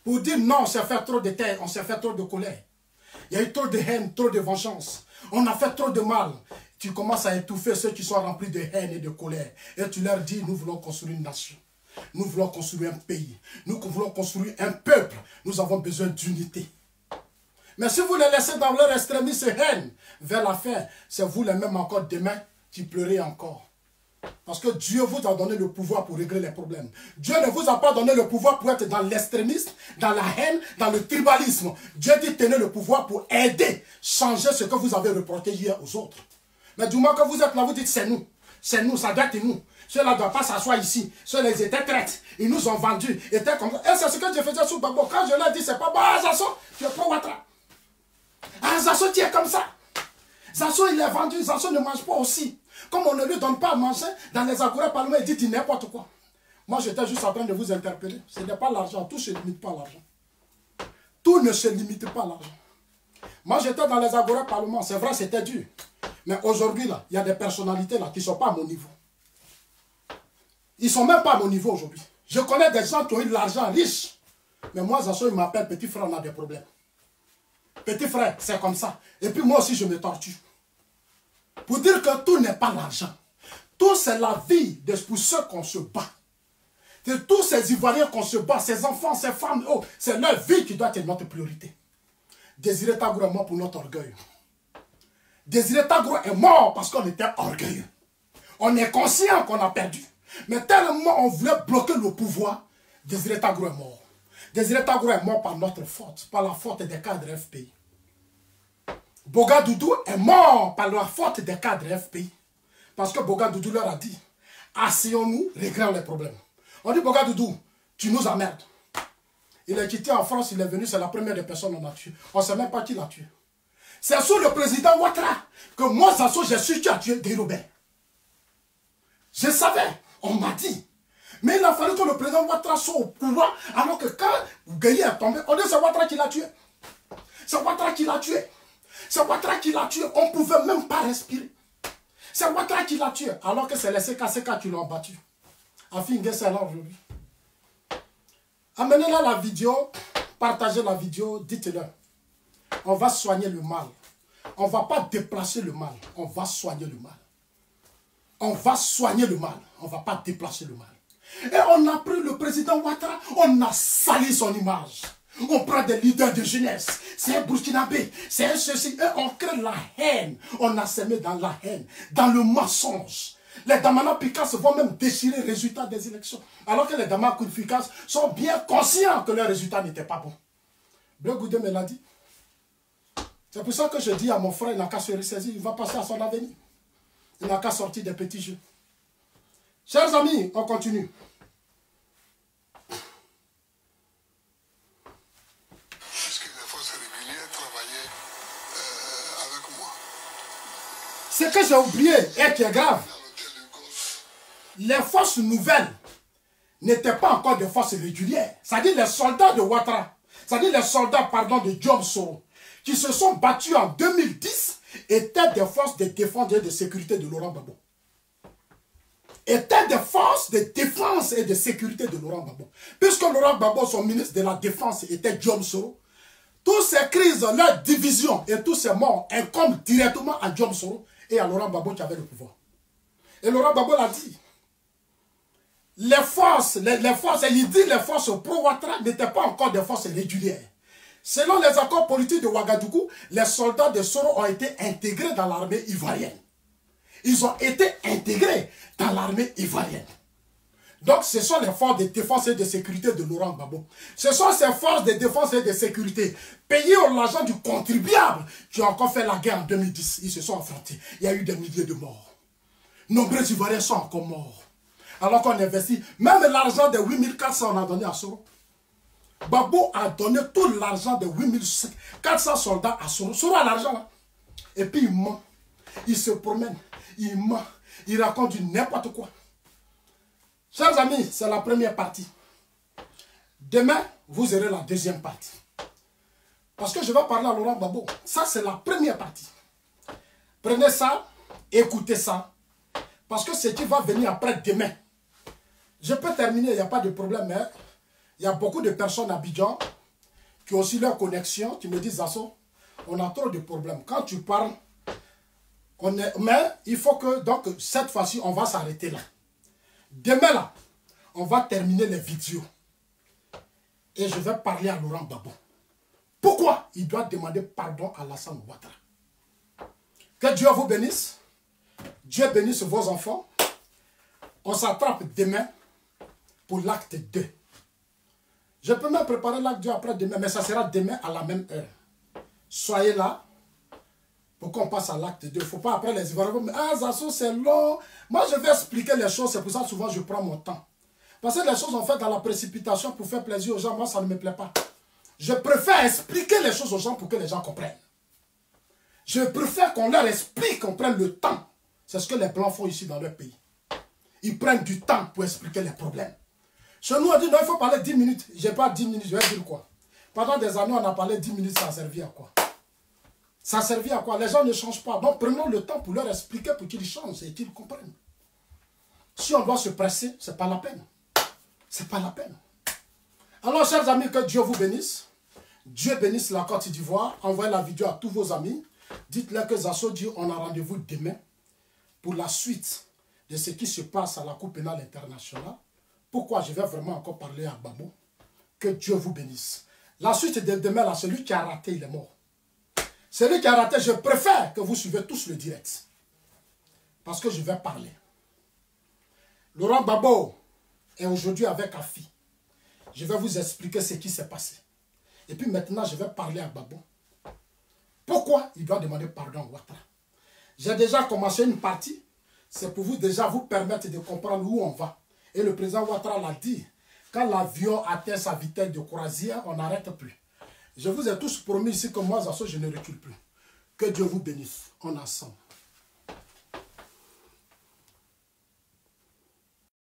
Pour dire non, on s'est fait trop de terre, on s'est fait trop de colère. Il y a eu trop de haine, trop de vengeance. On a fait trop de mal. Tu commences à étouffer ceux qui sont remplis de haine et de colère. Et tu leur dis, nous voulons construire une nation. Nous voulons construire un pays. Nous voulons construire un peuple. Nous avons besoin d'unité. Mais si vous les laissez dans leur extrémisme et haine, vers la fin, c'est vous les mêmes encore demain qui pleurez encore. Parce que Dieu vous a donné le pouvoir pour régler les problèmes. Dieu ne vous a pas donné le pouvoir pour être dans l'extrémisme, dans la haine, dans le tribalisme. Dieu dit tenez le pouvoir pour aider, changer ce que vous avez reporté hier aux autres. Mais du moment que vous êtes là, vous dites c'est nous, ça doit être nous. Ceux-là ne doivent pas s'asseoir ici. Ceux-là, ils étaient traites. Ils nous ont vendus. Étaient comme ça. Et c'est ce que je faisais sous Gbagbo. Quand je leur dis, c'est pas bon, ah, Zasso, tu es pas Ouattara. Ah, Zasso, tu es comme ça. Zasso, il est vendu. Zasso ne mange pas aussi. Comme on ne lui donne pas à manger, dans les agora parlement, il dit n'importe quoi. Moi, j'étais juste en train de vous interpeller. Ce n'est pas l'argent. Tout ne se limite pas à l'argent. Tout ne se limite pas à l'argent. Moi, j'étais dans les agora parlement. C'est vrai, c'était dur. Mais aujourd'hui, là, il y a des personnalités là qui ne sont pas à mon niveau. Ils ne sont même pas à mon niveau aujourd'hui. Je connais des gens qui ont eu de l'argent riche. Mais moi, Zasso, il m'appelle petit frère, on a des problèmes. Petit frère, c'est comme ça. Et puis moi aussi, je me tortue. Pour dire que tout n'est pas l'argent. Tout, c'est la vie pour ceux qu'on se bat. C'est tous ces Ivoiriens qu'on se bat, ces enfants, ces femmes, oh, c'est leur vie qui doit être notre priorité. Désiré Tagro est mort pour notre orgueil. Désiré Tagro est mort parce qu'on était orgueilleux. On est conscient qu'on a perdu. Mais tellement on voulait bloquer le pouvoir, Désiré Tagro est mort. Désiré Tagro est mort par notre faute, par la faute des cadres FPI. Boga Doudou est mort par la faute des cadres FPI. Parce que Boga Doudou leur a dit, asseyons-nous, réglons les problèmes. On dit, Boga Doudou, tu nous emmerdes. Il est quitté en France, il est venu, c'est la première des personnes qu'on a tué. On ne sait même pas qui l'a tué. C'est sous le président Ouattara que moi, Zazo, j'ai su qui a tué Guy-Robert. Je savais, on m'a dit. Mais il a fallu que le président Ouattara soit au pouvoir, alors que quand Gueye est tombé, on dit c'est Ouattara qui l'a tué. C'est Ouattara qui l'a tué. C'est Ouattara qui l'a tué. On ne pouvait même pas respirer. C'est Ouattara qui l'a tué, alors que c'est les CKCK qui l'ont battu. Afingue, c'est là aujourd'hui. Amenez-la la vidéo, partagez la vidéo, dites-le. On va soigner le mal. On ne va pas déplacer le mal. On va soigner le mal. On va soigner le mal. On ne va pas déplacer le mal. Et on a pris le président Ouattara, on a sali son image. On prend des leaders de jeunesse. C'est un Burkinabé, c'est un ceci. Et on crée la haine. On a semé dans la haine, dans le mensonge. Les Damana Picasso vont même déchirer les résultats des élections. Alors que les Damana Picasso sont bien conscients que leurs résultats n'étaient pas bons. Bleu Goudé me l'a dit. C'est pour ça que je dis à mon frère, il n'a qu'à se ressaisir, il va passer à son avenir. Il n'a qu'à sortir des petits jeux. Chers amis, on continue. Puisque les forces régulières travaillaient avec moi. Ce que j'ai oublié et qui est grave, À l'hôtel du Golfe. les forces nouvelles n'étaient pas encore des forces régulières. C'est-à-dire les soldats de Ouattara, c'est-à-dire les soldats, pardon, de Diom Soro, qui se sont battus en 2010, étaient des forces de défense et de sécurité de Laurent Gbagbo. Étaient des forces de défense et de sécurité de Laurent Gbagbo. Puisque Laurent Gbagbo, son ministre de la Défense, était Diom Soro, toutes ces crises, leurs divisions et tous ces morts incombent directement à Diom Soro et à Laurent Gbagbo qui avait le pouvoir. Et Laurent Gbagbo l'a dit. Les forces, il dit les forces pro-Ouattara n'étaient pas encore des forces régulières. Selon les accords politiques de Ouagadougou, les soldats de Soro ont été intégrés dans l'armée ivoirienne. Ils ont été intégrés dans l'armée ivoirienne. Donc, ce sont les forces de défense et de sécurité de Laurent Gbagbo. Ce sont ces forces de défense et de sécurité payées au l'argent du contribuable qui ont encore fait la guerre en 2010. Ils se sont affrontés. Il y a eu des milliers de morts. Nombreux Ivoiriens sont encore morts. Alors qu'on investit, même l'argent de 8400, on a donné à Soro. Gbagbo a donné tout l'argent de 8400 soldats à Soro. Soro a l'argent là. Et puis il ment. Il se promène. Il ment. Il raconte du n'importe quoi. Chers amis, c'est la première partie. Demain, vous aurez la deuxième partie. Parce que je vais parler à Laurent Gbagbo. Ça, c'est la première partie. Prenez ça, écoutez ça. Parce que ce qui va venir après demain, je peux terminer, il n'y a pas de problème, mais il y a beaucoup de personnes à Abidjan qui ont aussi leur connexion, qui me disent, Zazo, on a trop de problèmes. Quand tu parles, mais il faut que, donc, cette fois-ci, on va s'arrêter là. Demain, là, on va terminer les vidéos. Et je vais parler à Laurent Gbagbo. Pourquoi il doit demander pardon à Alassane Ouattara? Que Dieu vous bénisse. Dieu bénisse vos enfants. On s'attrape demain pour l'acte 2. Je peux même préparer l'acte 2 après demain, mais ça sera demain à la même heure. Soyez là pour qu'on passe à l'acte 2. Il ne faut pas après les Ivoiriens. Ah, Zazo, c'est long. Moi, je vais expliquer les choses. C'est pour ça que souvent, je prends mon temps. Parce que les choses sont faites dans la précipitation pour faire plaisir aux gens. Moi, ça ne me plaît pas. Je préfère expliquer les choses aux gens pour que les gens comprennent. Je préfère qu'on leur explique, qu'on prenne le temps. C'est ce que les Blancs font ici dans leur pays. Ils prennent du temps pour expliquer les problèmes. Chez nous, on dit non, il faut parler 10 minutes. Je n'ai pas 10 minutes, je vais dire quoi? Pendant des années, on a parlé 10 minutes, ça a servi à quoi? Ça a servi à quoi? Les gens ne changent pas. Donc prenons le temps pour leur expliquer pour qu'ils changent et qu'ils comprennent. Si on doit se presser, ce n'est pas la peine. Ce n'est pas la peine. Alors, chers amis, que Dieu vous bénisse. Dieu bénisse la Côte d'Ivoire. Envoyez la vidéo à tous vos amis. Dites-leur que Zazo dit on a rendez-vous demain pour la suite de ce qui se passe à la Cour pénale internationale. Pourquoi je vais vraiment encore parler à Gbagbo? Que Dieu vous bénisse. La suite de demain, là, celui qui a raté, il est mort. Celui qui a raté, je préfère que vous suivez tous le direct. Parce que je vais parler. Laurent Gbagbo est aujourd'hui avec Afi. Je vais vous expliquer ce qui s'est passé. Et puis maintenant, je vais parler à Gbagbo. Pourquoi il doit demander pardon à Ouattara? J'ai déjà commencé une partie. C'est pour vous déjà vous permettre de comprendre où on va. Et le président Ouattara l'a dit. Quand l'avion atteint sa vitesse de croisière, on n'arrête plus. Je vous ai tous promis ici que moi, Zasso, je ne recule plus. Que Dieu vous bénisse. On est ensemble.